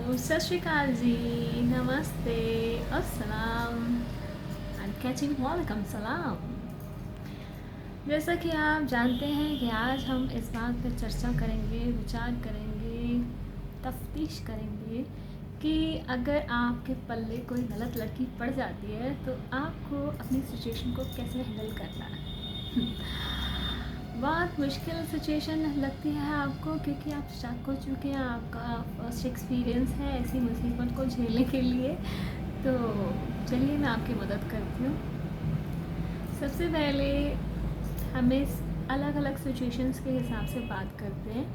सत श्री अकाल जी, नमस्ते, अस्सलाम, एंड कैचिंग वालेकुम सलाम। जैसा कि आप जानते हैं कि आज हम इस बात पर चर्चा करेंगे, विचार करेंगे, तफ्तीश करेंगे कि अगर आपके पल्ले कोई गलत लड़की पड़ जाती है तो आपको अपनी सिचुएशन को कैसे हैंडल करना है। बहुत मुश्किल सिचुएशन लगती है आपको क्योंकि आप स्टक हो चुके हैं, आपका फर्स्ट एक्सपीरियंस है ऐसी मुसीबत को झेलने के लिए। तो चलिए मैं आपकी मदद करती हूँ। सबसे पहले हमें अलग अलग सिचुएशंस के हिसाब से बात करते हैं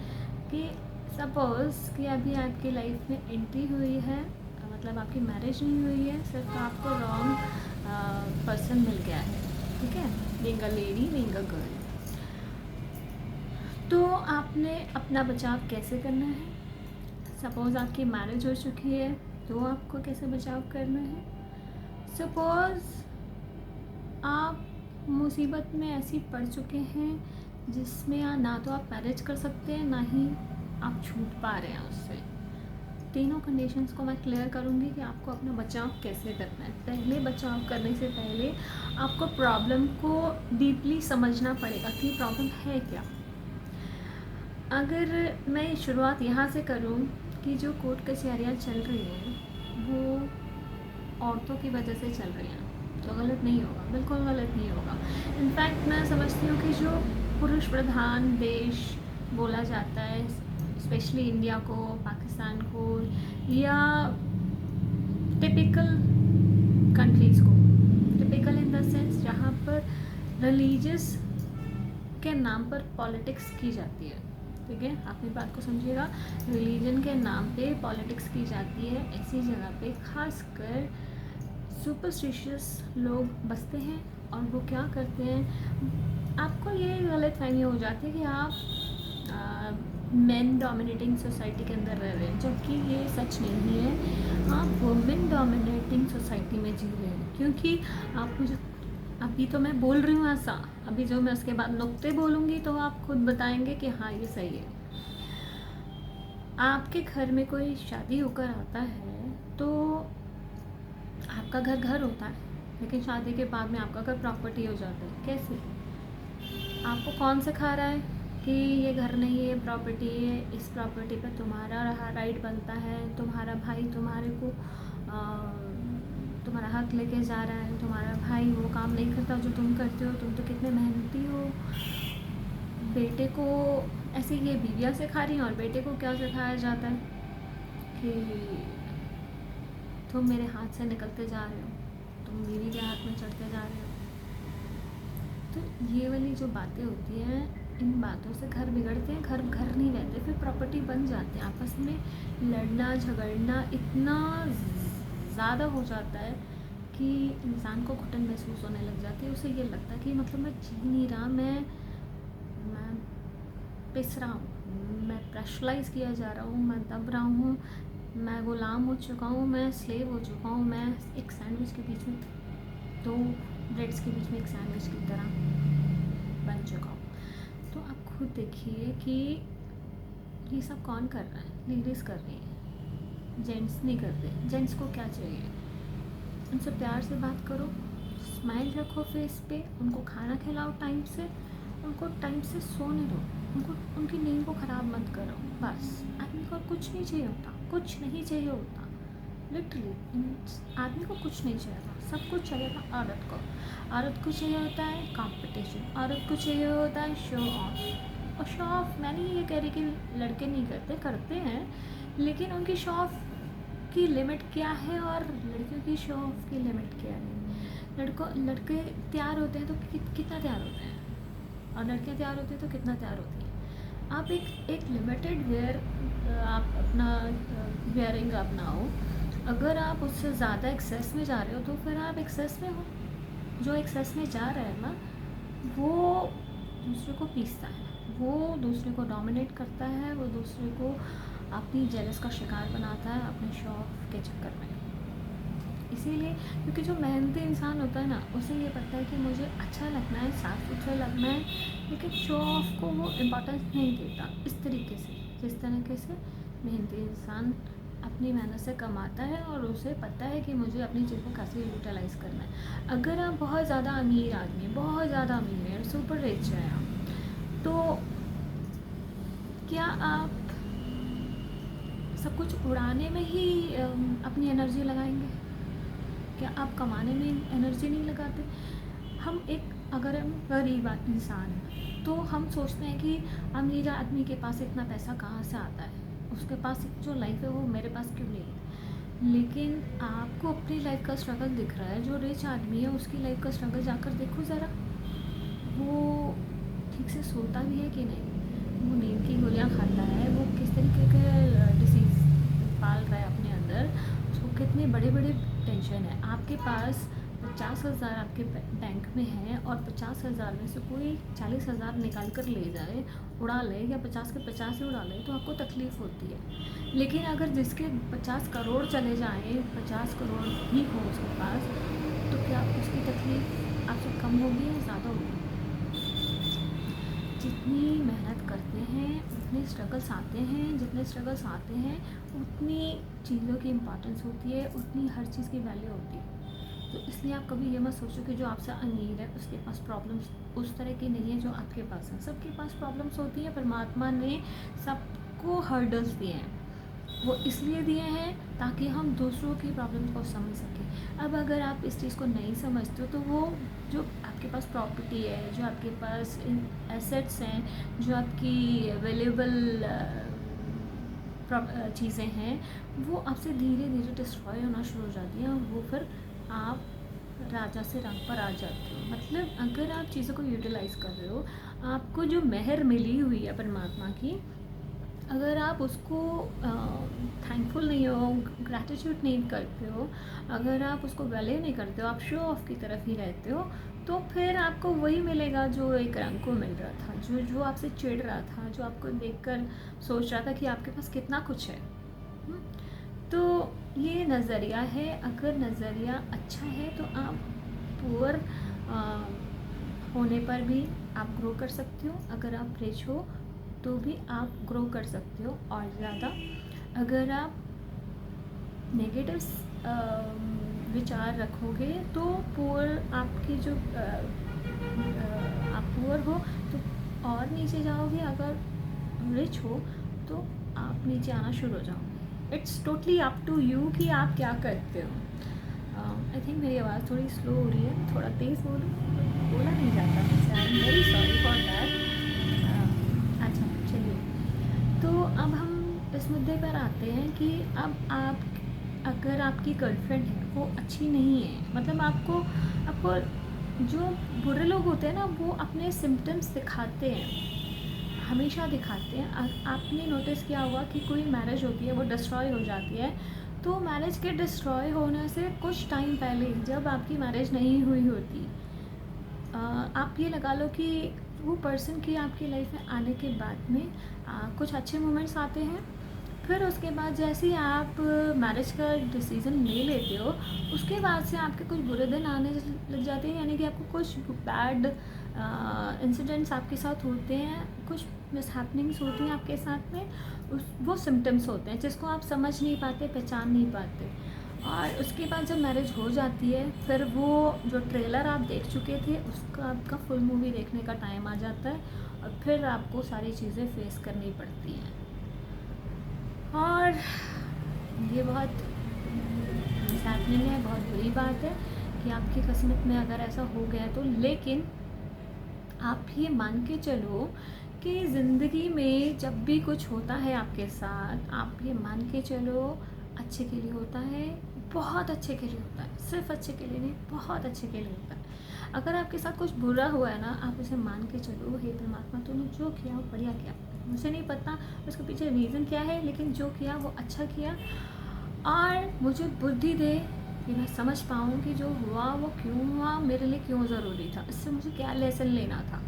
कि सपोज़ कि अभी आपकी लाइफ में एंट्री हुई है, मतलब आपकी मैरिज नहीं हुई है, सिर्फ आपको रॉन्ग पर्सन मिल गया है, ठीक है, being a lady, being a girl. तो आपने अपना बचाव कैसे करना है? सपोज़ आपकी मैरिज हो चुकी है तो आपको कैसे बचाव करना है? सपोज़ आप मुसीबत में ऐसी पड़ चुके हैं जिसमें ना तो आप मैरिज कर सकते हैं, ना ही आप छूट पा रहे हैं उससे। तीनों कंडीशंस को मैं क्लियर करूँगी कि आपको अपना बचाव कैसे करना है। पहले बचाव करने से पहले आपको प्रॉब्लम को डीपली समझना पड़ेगा कि प्रॉब्लम है क्या। अगर मैं शुरुआत यहाँ से करूँ कि जो कोर्ट कचहरियाँ चल रही हैं वो औरतों की वजह से चल रही हैं तो गलत नहीं होगा, बिल्कुल गलत नहीं होगा। इनफैक्ट मैं समझती हूँ कि जो पुरुष प्रधान देश बोला जाता है, स्पेशली इंडिया को, पाकिस्तान को, या टिपिकल कंट्रीज़ को, टिपिकल इन द सेंस जहाँ पर रिलीजियस के नाम पर पॉलिटिक्स की जाती है, ठीक है, आप मेरी बात को समझिएगा। रिलीजन के नाम पे पॉलिटिक्स की जाती है, ऐसी जगह पे खासकर सुपरस्टिशियस लोग बसते हैं और वो क्या करते हैं, आपको ये गलत फहमी हो जाती है कि आप मेन डोमिनेटिंग सोसाइटी के अंदर रह रहे हैं, जबकि ये सच नहीं है। आप वुमेन डोमिनेटिंग सोसाइटी में जी रहे हैं, क्योंकि आप मुझे अभी तो मैं बोल रही हूँ ऐसा, अभी जो मैं उसके बाद नुक्ते बोलूँगी तो आप खुद बताएंगे कि हाँ ये सही है। आपके घर में कोई शादी होकर आता है तो आपका घर घर होता है, लेकिन शादी के बाद में आपका घर प्रॉपर्टी हो जाता है। कैसे? आपको कौन सिखा रहा है कि ये घर नहीं है, ये प्रॉपर्टी है, इस प्रॉपर्टी पर तुम्हारा राइट बनता है, तुम्हारा भाई तुम्हारे को तुम्हारा हक लेके जा रहा है, तुम्हारा भाई वो काम नहीं करता जो तुम करते हो, तुम तो कितने मेहनती हो। बेटे को ऐसे ये बीवियाँ सिखा रही हैं और बेटे को क्या सिखाया जाता है कि तुम मेरे हाथ से निकलते जा रहे हो, तुम बीवी के हाथ में चढ़ते जा रहे हो। तो ये वाली जो बातें होती हैं, इन बातों से घर बिगड़ते हैं, घर घर नहीं रहते, फिर प्रॉपर्टी बन जाते हैं। आपस में लड़ना झगड़ना इतना ज़्यादा हो जाता है कि इंसान को घुटन महसूस होने लग जाती है। उसे ये लगता है कि मतलब मैं जी नहीं रहा, मैं पिस रहा हूँ, मैं प्रेशराइज़ किया जा रहा हूँ, मैं दब रहा हूँ, मैं गुलाम हो चुका हूँ, मैं स्लेव हो चुका हूँ, मैं एक सैंडविच के बीच में, दो ब्रेड्स के बीच में एक सैंडविच की तरह बन चुका हूँ। तो आप खुद देखिए कि ये सब कौन कर रहा है? लेडीज़ कर रही हैं, जेंट्स नहीं करते। जेंट्स को क्या चाहिए? उनसे प्यार से बात करो, स्माइल रखो फेस पे, उनको खाना खिलाओ टाइम से, उनको टाइम से सोने दो, उनको उनकी नींद को ख़राब मत करो। बस आदमी को कुछ नहीं चाहिए होता, कुछ नहीं चाहिए होता, लिटरली आदमी को कुछ नहीं चाहिए होता। सब कुछ चाहिए था औरत को। औरत को चाहिए होता है कंपटीशन, औरत को चाहिए होता है शो ऑफ। और शो ऑफ मैं नहीं ये कह रही कि लड़के नहीं करते, करते हैं, लेकिन उनकी शो ऑफ की लिमिट क्या है और लड़कियों की शो ऑफ की लिमिट क्या है। लड़के तैयार होते हैं तो कितना तैयार होते हैं, और लड़कियां तैयार होती हैं तो कितना तैयार होती हैं। आप एक लिमिटेड वेयर आप अपना वेयरिंग अपनाओ। अगर आप उससे ज़्यादा एक्सेस में जा रहे हो तो फिर आप एक्सेस में हो। जो एक्सेस में जा रहा है ना, वो दूसरे को पीसता है, वो दूसरे को डोमिनेट करता है, वो दूसरे को अपनी जेलस का शिकार बनाता है अपने शौक के चक्कर में। इसीलिए क्योंकि जो मेहनती इंसान होता है ना, उसे ये पता है कि मुझे अच्छा लगना है, साफ़ सुथरा लगना है, लेकिन शो ऑफ को वो इम्पोर्टेंस नहीं देता। इस तरीके से, जिस तरीके से मेहनती इंसान अपनी मेहनत से कमाता है और उसे पता है कि मुझे अपनी चीज़ को कैसे यूटिलाइज़ करना है। अगर आप बहुत ज़्यादा अमीर आदमी, बहुत ज़्यादा अमीर हैं, सुपर रिच हैं आप, तो क्या आप सब कुछ उड़ाने में ही अपनी एनर्जी लगाएंगे? क्या आप कमाने में एनर्जी नहीं लगाते? अगर हम गरीब इंसान हैं तो हम सोचते हैं कि अमीर आदमी के पास इतना पैसा कहाँ से आता है, उसके पास जो लाइफ है वो मेरे पास क्यों नहीं है। लेकिन आपको अपनी लाइफ का स्ट्रगल दिख रहा है, जो रिच आदमी है उसकी लाइफ का स्ट्रगल जाकर देखो ज़रा, वो ठीक से सोता भी है कि नहीं, वो नींद की गोलियाँ खाता है, वो किस तरीके के डिसीज़ पाल रहा है अपने अंदर, उसको कितने बड़े बड़े टेंशन है। आपके पास 50,000 आपके बैंक में है और 50,000 में से कोई 40,000 निकाल कर ले जाए, उड़ा ले, या 50 के 50 ही उड़ा ले, तो आपको तकलीफ़ होती है। लेकिन अगर जिसके 50 करोड़ चले जाएँ, 50 करोड़ ही हो उसके पास, तो क्या उसकी तकलीफ़ आपसे कम होगी या ज़्यादा होगी? जितनी मेहनत करते हैं उतने स्ट्रगल्स आते हैं, जितने स्ट्रगल्स आते हैं उतनी चीज़ों की इम्पोर्टेंस होती है, उतनी हर चीज़ की वैल्यू होती है। तो इसलिए आप कभी ये मत सोचो कि जो आपसे अमीर है उसके पास प्रॉब्लम्स उस तरह की नहीं है जो आपके पास है। सबके पास प्रॉब्लम्स होती है। परमात्मा ने सबको हर्डल्स दिए हैं, वो इसलिए दिए हैं ताकि हम दूसरों की प्रॉब्लम्स को समझ सकें। अब अगर आप इस चीज़ को नहीं समझते हो तो वो जो आपके पास प्रॉपर्टी है, जो आपके पास एसेट्स हैं, जो आपकी अवेलेबल चीज़ें हैं, वो आपसे धीरे धीरे डिस्ट्रॉय होना शुरू हो जाती हैं और वो फिर आप राजा से रंग पर आ जाते हो। मतलब अगर आप चीज़ों को यूटिलाइज़ कर रहे हो, आपको जो मेहर मिली हुई है परमात्मा की, अगर आप उसको थैंकफुल नहीं हो, ग्रैटिट्यूड नहीं करते हो, अगर आप उसको वैल्यू नहीं करते हो, आप शो ऑफ की तरफ ही रहते हो, तो फिर आपको वही मिलेगा जो एक रंग को मिल रहा था, जो आपसे चिढ़ रहा था, जो आपको देखकर सोच रहा था कि आपके पास कितना कुछ है। तो ये नज़रिया है। अगर नज़रिया अच्छा है तो आप पुअर होने पर भी आप ग्रो कर सकते हो, अगर आप रिच हो तो भी आप ग्रो कर सकते हो और ज़्यादा। अगर आप नेगेटिव विचार रखोगे तो पुअर आपकी जो आप पुअर हो तो और नीचे जाओगे, अगर रिच हो तो आप नीचे आना शुरू हो जाओगे। It's totally up to you कि आप क्या करते हो। आई थिंक मेरी आवाज़ थोड़ी स्लो हो रही है, थोड़ा तेज़ बोला नहीं जाता मुझसे, I am very sorry for that. अच्छा चलिए, तो अब हम इस मुद्दे पर आते हैं कि अब आप अगर आपकी गर्लफ्रेंड है वो अच्छी नहीं है, मतलब आपको जो बुरे लोग होते हैं ना वो अपने सिम्टम्स दिखाते हैं, हमेशा दिखाते हैं। आपने नोटिस किया होगा कि कोई मैरिज होती है वो डिस्ट्रॉय हो जाती है, तो मैरिज के डिस्ट्रॉय होने से कुछ टाइम पहले जब आपकी मैरिज नहीं हुई होती, आप ये लगा लो कि वो पर्सन की आपकी लाइफ में आने के बाद में कुछ अच्छे मोमेंट्स आते हैं, फिर उसके बाद जैसे ही आप मैरिज का डिसीज़न ले लेते हो उसके बाद से आपके कुछ बुरे दिन आने लग जाते हैं, यानी कि आपको कुछ बैड इंसिडेंट्स आपके साथ होते हैं, कुछ मिसहैपनिंग्स होती हैं आपके साथ में, वो सिम्टम्स होते हैं जिसको आप समझ नहीं पाते, पहचान नहीं पाते। और उसके बाद जब मैरिज हो जाती है फिर वो जो ट्रेलर आप देख चुके थे उसका आपका फुल मूवी देखने का टाइम आ जाता है और फिर आपको सारी चीज़ें फेस करनी पड़ती हैं। और ये बहुत सैडनिंग है, बहुत बुरी बात है कि आपकी किस्मत में अगर ऐसा हो गया तो। लेकिन आप ये मान के चलो कि ज़िंदगी में जब भी कुछ होता है आपके साथ, आप ये मान के चलो अच्छे के लिए होता है, बहुत अच्छे के लिए होता है, सिर्फ अच्छे के लिए नहीं, बहुत अच्छे के लिए होता है। अगर आपके साथ कुछ बुरा हुआ है ना, आप उसे मान के चलो, हे परमात्मा तूने जो किया वो बढ़िया किया, मुझे नहीं पता उसके पीछे रीज़न क्या है, लेकिन जो किया वो अच्छा किया, और मुझे बुद्धि दे कि मैं समझ पाऊँ कि जो हुआ वो क्यों हुआ, मेरे लिए क्यों ज़रूरी था, इससे मुझे क्या लेसन लेना था।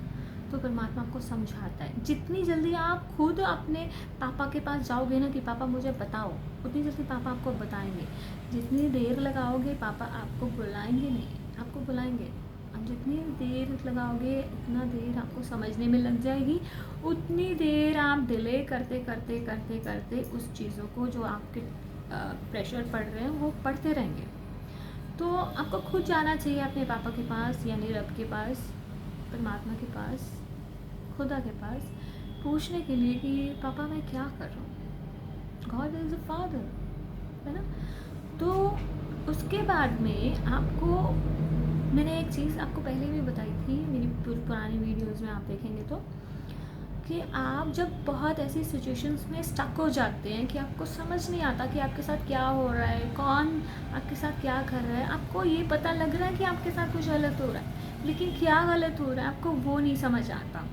तो परमात्मा आपको समझाता है। जितनी जल्दी आप खुद अपने पापा के पास जाओगे ना कि पापा मुझे बताओ, उतनी जल्दी पापा आपको बताएंगे। जितनी देर लगाओगे पापा आपको बुलाएंगे नहीं, आपको बुलाएंगे। अब जितनी देर लगाओगे उतना देर आपको समझने में लग जाएगी, उतनी देर आप डिले करते करते करते करते उस चीज़ों को जो आपके प्रेशर पड़ रहे हैं वो पड़ते रहेंगे। तो आपको खुद जाना चाहिए अपने पापा के पास, यानी रब के पास, परमात्मा के पास, खुदा के पास, पूछने के लिए कि पापा मैं क्या कर रहा हूँ। गॉड इज़ अ फादर, है ना। तो उसके बाद में आपको, मैंने एक चीज़ आपको पहले भी बताई थी मेरी पुरानी वीडियोस में, आप देखेंगे तो, कि आप जब बहुत ऐसी सिचुएशंस में स्टक हो जाते हैं कि आपको समझ नहीं आता कि आपके साथ क्या हो रहा है, कौन आपके साथ क्या कर रहा है। आपको ये पता लग रहा है कि आपके साथ कुछ गलत हो रहा है, लेकिन क्या गलत हो रहा है आपको वो नहीं समझ आता।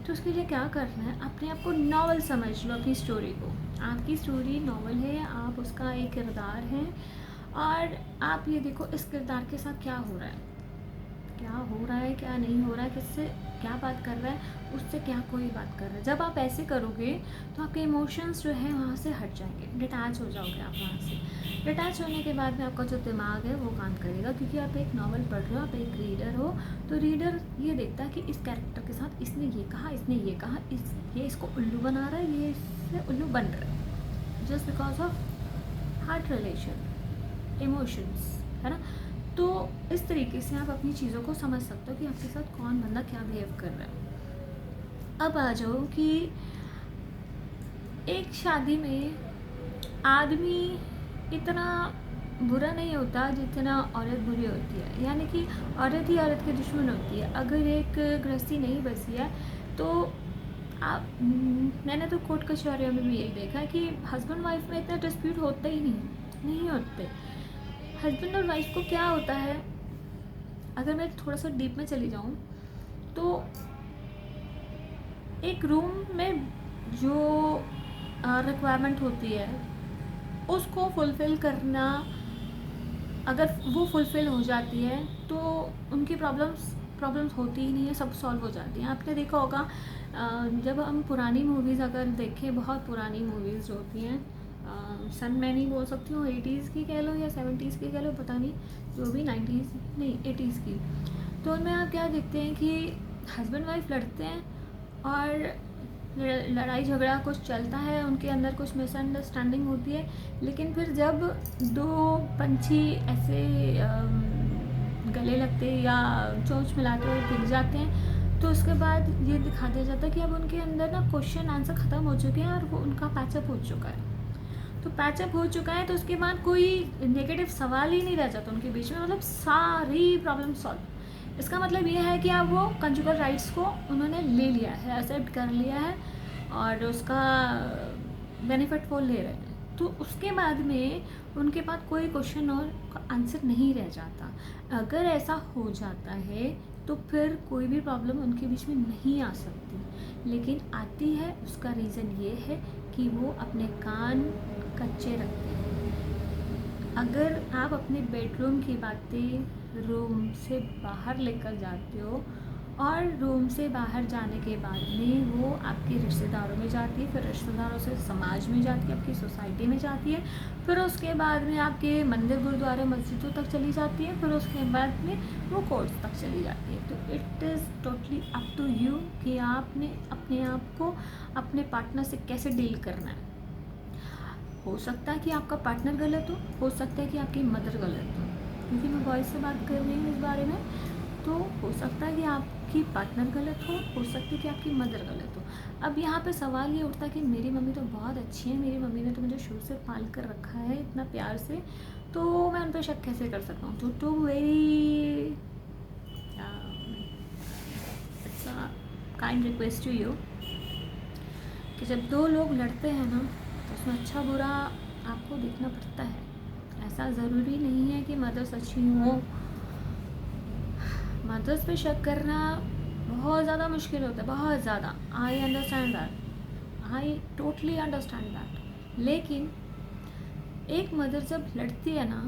तो उसके लिए क्या करना है, अपने आप को नॉवल समझ लो, अपनी स्टोरी को। आपकी स्टोरी नॉवल है, आप उसका एक किरदार हैं, और आप ये देखो इस किरदार के साथ क्या हो रहा है, क्या हो रहा है, क्या नहीं हो रहा है, किससे क्या बात कर रहा है, उससे क्या कोई बात कर रहा है। जब आप ऐसे करोगे तो आपके इमोशंस जो है वहाँ से हट जाएंगे, डिटैच हो जाओगे आप वहाँ से। डिटैच होने के बाद में आपका जो दिमाग है वो काम करेगा, क्योंकि आप एक नॉवल पढ़ रहे हो, आप एक रीडर हो। तो रीडर ये देखता है कि इस कैरेक्टर के साथ इसने ये कहा, इसने ये कहा, ये इसको उल्लू बना रहा है, ये इससे उल्लू बन रहा है, just because of heart relation, emotions, है ना। तो इस तरीके से आप अपनी चीज़ों को समझ सकते हो कि आपके साथ कौन बंदा क्या बिहेव कर रहा है। अब आ जाओ कि एक शादी में आदमी इतना बुरा नहीं होता जितना औरत बुरी होती है, यानी कि औरत ही औरत की दुश्मन होती है। अगर एक गृहस्थी नहीं बसी है तो आप, मैंने तो कोर्ट कचहरियों में भी यही देखा है कि हस्बैंड वाइफ में इतना डिस्प्यूट होता ही नहीं होते। हस्बैंड और वाइफ को क्या होता है, अगर मैं थोड़ा सा डीप में चली जाऊँ तो एक रूम में जो रिक्वायरमेंट होती है उसको फुलफ़िल करना, अगर वो फुलफ़िल हो जाती है तो उनकी प्रॉब्लम्स होती ही नहीं है, सब सॉल्व हो जाती हैं। आपने देखा होगा जब हम पुरानी मूवीज़ अगर देखें, बहुत पुरानी मूवीज़ जो होती हैं, सन मैं नहीं बोल सकती हूँ, 80s की कह लो या 70s की कह लो, पता नहीं, जो भी 90s नहीं 80s की। तो उनमें आप क्या देखते हैं कि हस्बैंड वाइफ लड़ते हैं और लड़ाई झगड़ा कुछ चलता है, उनके अंदर कुछ मिसअंडरस्टैंडिंग होती है, लेकिन फिर जब दो पंछी ऐसे गले लगते या चोंच मिलाते हुए गिर जाते हैं, तो उसके बाद ये दिखा दिया जाता है कि अब उनके अंदर ना क्वेश्चन आंसर ख़त्म हो चुके हैं और वो उनका पैचअप हो चुका है। तो पैचअप हो चुका है तो उसके बाद कोई नेगेटिव सवाल ही नहीं रह जाता उनके बीच में, मतलब सारी प्रॉब्लम सॉल्व। इसका मतलब ये है कि अब वो कंजुगल राइट्स को उन्होंने ले लिया है, एक्सेप्ट कर लिया है और उसका बेनिफिट वो ले रहे हैं। तो उसके बाद में उनके पास कोई क्वेश्चन और आंसर नहीं रह जाता। अगर ऐसा हो जाता है तो फिर कोई भी प्रॉब्लम उनके बीच में नहीं आ सकती, लेकिन आती है। उसका रीज़न ये है कि वो अपने कान कच्चे रखते हैं। अगर आप अपने बेडरूम की बातें रूम से बाहर लेकर जाते हो और रूम से बाहर जाने के बाद में वो आपके रिश्तेदारों में जाती है, फिर रिश्तेदारों से समाज में जाती है, आपकी सोसाइटी में जाती है, फिर उसके बाद में आपके मंदिर गुरुद्वारे मस्जिदों तक चली जाती है, फिर उसके बाद में वो कोर्ट्स तक चली जाती है। तो it is totally up to you कि आपने अपने आप को अपने पार्टनर से कैसे डील करना है। हो सकता है कि आपका पार्टनर गलत हो सकता है कि आपकी मदर गलत हो, क्योंकि मैं बॉयज़ से बात कर रही हूँ इस बारे में। तो हो सकता है कि आपकी पार्टनर गलत हो सकता है कि आपकी मदर गलत हो। अब यहाँ पे सवाल ये उठता है कि मेरी मम्मी तो बहुत अच्छी है, मेरी मम्मी ने तो मुझे शुरू से पाल कर रखा है इतना प्यार से, तो मैं उन पर शक कैसे कर सकता हूँ। तो very it's a kind request to you कि जब दो लोग लड़ते हैं ना तो उसमें अच्छा बुरा आपको देखना पड़ता है। ऐसा ज़रूरी नहीं है कि मदर्स अच्छी हो। मदर्स पे शक करना बहुत ज़्यादा मुश्किल होता है, बहुत ज़्यादा। I understand that, I totally understand that. लेकिन एक मदर जब लड़ती है ना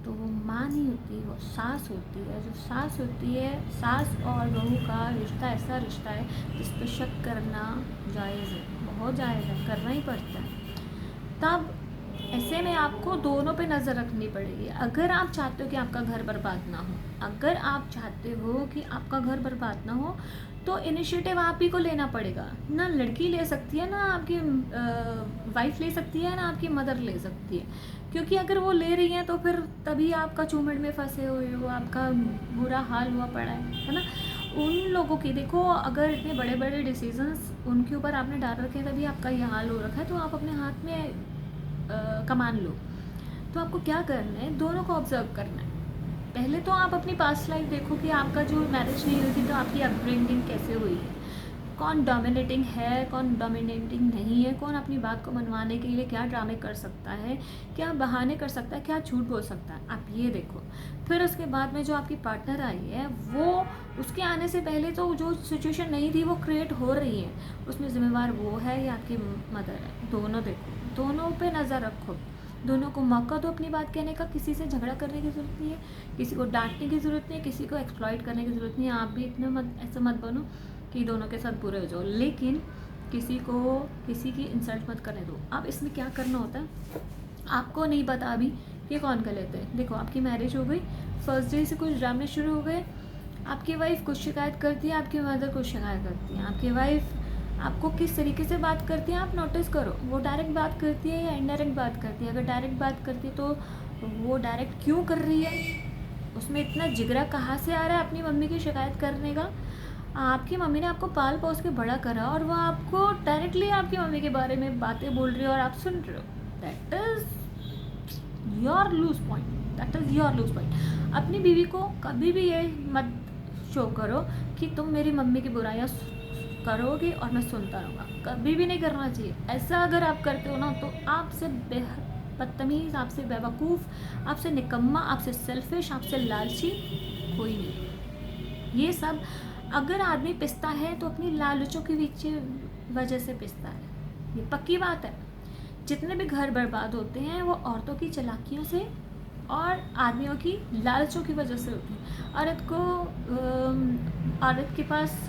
तो वो माँ नहीं होती, वो सास होती है। जो सास होती है, सास और बहू का रिश्ता ऐसा रिश्ता है जिस पर शक करना जायज़ है, बहुत जायज़ है, करना ही पड़ता है। तब ऐसे में आपको दोनों पे नज़र रखनी पड़ेगी। अगर आप चाहते हो कि आपका घर बर्बाद ना हो, अगर आप चाहते हो कि आपका घर बर्बाद ना हो, तो इनिशिएटिव आप ही को लेना पड़ेगा। ना लड़की ले सकती है, ना आपकी वाइफ ले सकती है, ना आपकी मदर ले सकती है, क्योंकि अगर वो ले रही हैं तो फिर तभी आपका चूमड़ में फंसे हुए हो, आपका बुरा हाल हुआ पड़ा है ना। उन लोगों की देखो, अगर इतने बड़े बड़े डिसीजंस उनके ऊपर आपने डाल रखे हैं तभी आपका ये हाल हो रखा है, तो आप अपने हाथ में कमान लो। तो आपको क्या करना है, दोनों को ऑब्जर्व करना है। पहले तो आप अपनी पास्ट लाइफ देखो कि आपका जो मैरिज नहीं हुई थी तो आपकी अपब्रिंगिंग कैसे हुई है, कौन डोमिनेटिंग है, कौन डोमिनेटिंग नहीं है, कौन अपनी बात को मनवाने के लिए क्या ड्रामे कर सकता है, क्या बहाने कर सकता है, क्या झूठ बोल सकता है, आप ये देखो। फिर उसके बाद में जो आपकी पार्टनर आई है, वो उसके आने से पहले तो जो सिचुएशन नहीं थी वो क्रिएट हो रही है, उसमें ज़िम्मेवार वो है या आपकी मदर है। दोनों देखो, दोनों पे नज़र रखो, दोनों को मौका दो अपनी बात कहने का। किसी से झगड़ा करने की ज़रूरत नहीं है, किसी को डांटने की ज़रूरत नहीं है, किसी को एक्सप्लॉइट करने की ज़रूरत नहीं है। आप भी इतने मत ऐसे मत बनो कि दोनों के साथ बुरे हो जाओ, लेकिन किसी की इंसल्ट मत करने दो। अब इसमें क्या करना होता है, आपको नहीं पता अभी कि कौन गलत है। देखो, आपकी मैरिज हो गई, फर्स्ट डे से कुछ ड्रामे शुरू हो गए, आपकी वाइफ कुछ शिकायत करती है, आपकी मदर कुछ शिकायत करती है, आपकी वाइफ आपको किस तरीके से बात करती है आप नोटिस करो। वो डायरेक्ट बात करती है या इनडायरेक्ट बात करती है। अगर डायरेक्ट बात करती है तो वो डायरेक्ट क्यों कर रही है, उसमें इतना जिगरा कहाँ से आ रहा है अपनी मम्मी की शिकायत करने का। आपकी मम्मी ने आपको पाल पोस के बड़ा करा और वो आपको डायरेक्टली आपकी मम्मी के बारे में बातें बोल रही हो और आप सुन रहे हो। That is your loose point, that is your loose point. अपनी बीवी को कभी भी ये मत शो करो कि तुम मेरी मम्मी की बुराइयाँ करोगे और मैं सुनता रहूँगा, कभी भी नहीं करना चाहिए। ऐसा अगर आप करते हो ना तो आपसे बदतमीज़, आपसे बेवकूफ़, आपसे निकम्मा, आपसे सेल्फिश, आपसे लालची कोई नहीं। ये सब अगर आदमी पिसता है तो अपनी लालचों की वजह से पिसता है, ये पक्की बात है। जितने भी घर बर्बाद होते हैं वो औरतों की चालाकियों से और आदमियों की लालचों की वजह से होती है। औरत के पास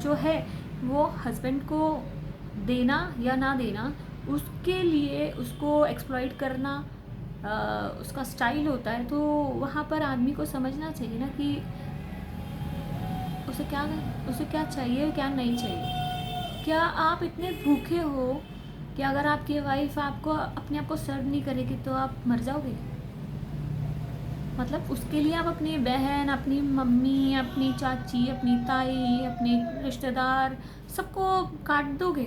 जो है वो हस्बैंड को देना या ना देना, उसके लिए उसको एक्सप्लॉइट करना उसका स्टाइल होता है। तो वहाँ पर आदमी को समझना चाहिए ना कि उसे क्या चाहिए, क्या नहीं चाहिए। क्या आप इतने भूखे हो कि अगर आपकी वाइफ आपको अपने आप को सर्व नहीं करेगी तो आप मर जाओगे? मतलब उसके लिए आप अपनी बहन, अपनी मम्मी, अपनी चाची, अपनी ताई, अपने रिश्तेदार सबको काट दोगे?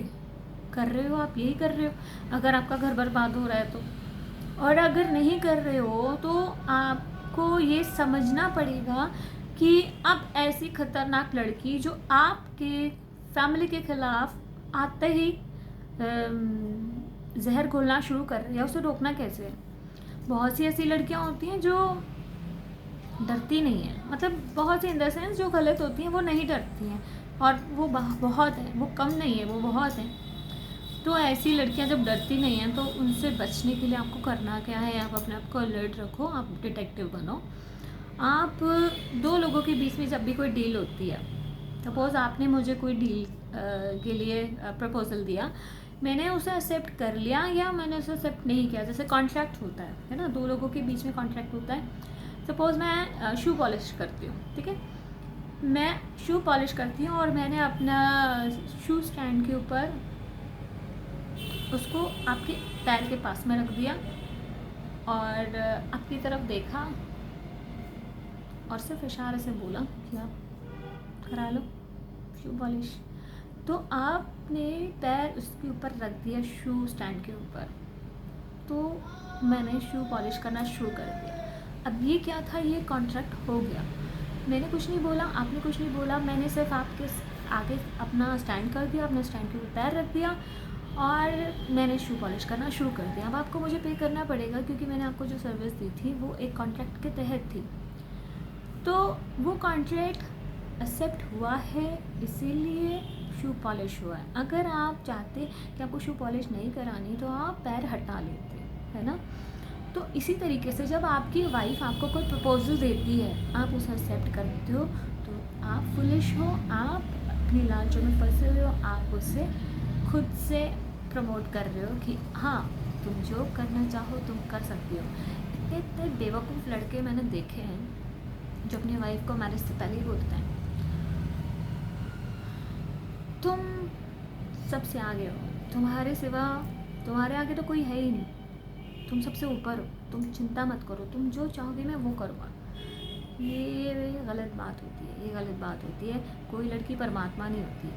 कर रहे हो, आप यही कर रहे हो अगर आपका घर बर्बाद हो रहा है तो। और अगर नहीं कर रहे हो तो आपको ये समझना पड़ेगा कि अब ऐसी खतरनाक लड़की जो आपके फैमिली के खिलाफ आते ही जहर घोलना शुरू कर रही है, उसे रोकना कैसे है? बहुत सी ऐसी लड़कियां होती हैं जो डरती नहीं है, मतलब बहुत सी इन द सेंस जो गलत होती हैं वो नहीं डरती हैं, और वो बहुत है, वो कम नहीं है, वो बहुत है। तो ऐसी लड़कियां जब डरती नहीं हैं तो उनसे बचने के लिए आपको करना क्या है, आप अपने आप को अलर्ट रखो, आप डिटेक्टिव बनो। आप दो लोगों के बीच में जब भी कोई डील होती है, सपोज़ आपने मुझे कोई डील के लिए प्रपोजल दिया, मैंने उसे एक्सेप्ट कर लिया या मैंने उसे एक्सेप्ट नहीं किया, जैसे कॉन्ट्रैक्ट होता है ना, दो लोगों के बीच में कॉन्ट्रैक्ट होता है। सपोज़ मैं शू पॉलिश करती हूँ, ठीक है, मैं शू पॉलिश करती हूँ और मैंने अपना शू स्टैंड के ऊपर उसको आपके पैर के पास में रख दिया और आपकी तरफ देखा और सिर्फ इशारे से बोला कि आप करा लो शू पॉलिश। तो आपने पैर उसके ऊपर रख दिया शू स्टैंड के ऊपर, तो मैंने शू पॉलिश करना शुरू कर दिया। अब ये क्या था, ये कॉन्ट्रैक्ट हो गया। मैंने कुछ नहीं बोला, आपने कुछ नहीं बोला, मैंने सिर्फ आपके आगे अपना स्टैंड कर दिया, अपने स्टैंड के ऊपर पैर रख दिया और मैंने शू पॉलिश करना शुरू कर दिया। अब आपको मुझे पे करना पड़ेगा क्योंकि मैंने आपको जो सर्विस दी थी वो एक कॉन्ट्रैक्ट के तहत थी। तो वो कॉन्ट्रैक्ट एक्सेप्ट हुआ है, इसीलिए शू पॉलिश हुआ है। अगर आप चाहते कि आपको शू पॉलिश नहीं करानी तो आप पैर हटा लेते, है ना। तो इसी तरीके से जब आपकी वाइफ आपको कोई प्रपोजल देती है, आप उसे एक्सेप्ट करते हो तो आप फुलिश हो, आप अपनी लालचों में फंसे हुए हो, आप उसे खुद से प्रमोट कर रहे हो कि हाँ तुम जो करना चाहो तुम कर सकती हो। इतने इतने बेवकूफ़ लड़के मैंने देखे हैं जो अपनी वाइफ को मैरिज से पहले ही बोलते हैं तुम सबसे आगे हो, तुम्हारे सिवा तुम्हारे आगे तो कोई है ही नहीं, तुम सबसे ऊपर हो, तुम चिंता मत करो, तुम जो चाहोगे मैं वो करूँगा। ये गलत बात होती है, ये गलत बात होती है। कोई लड़की परमात्मा नहीं होती है,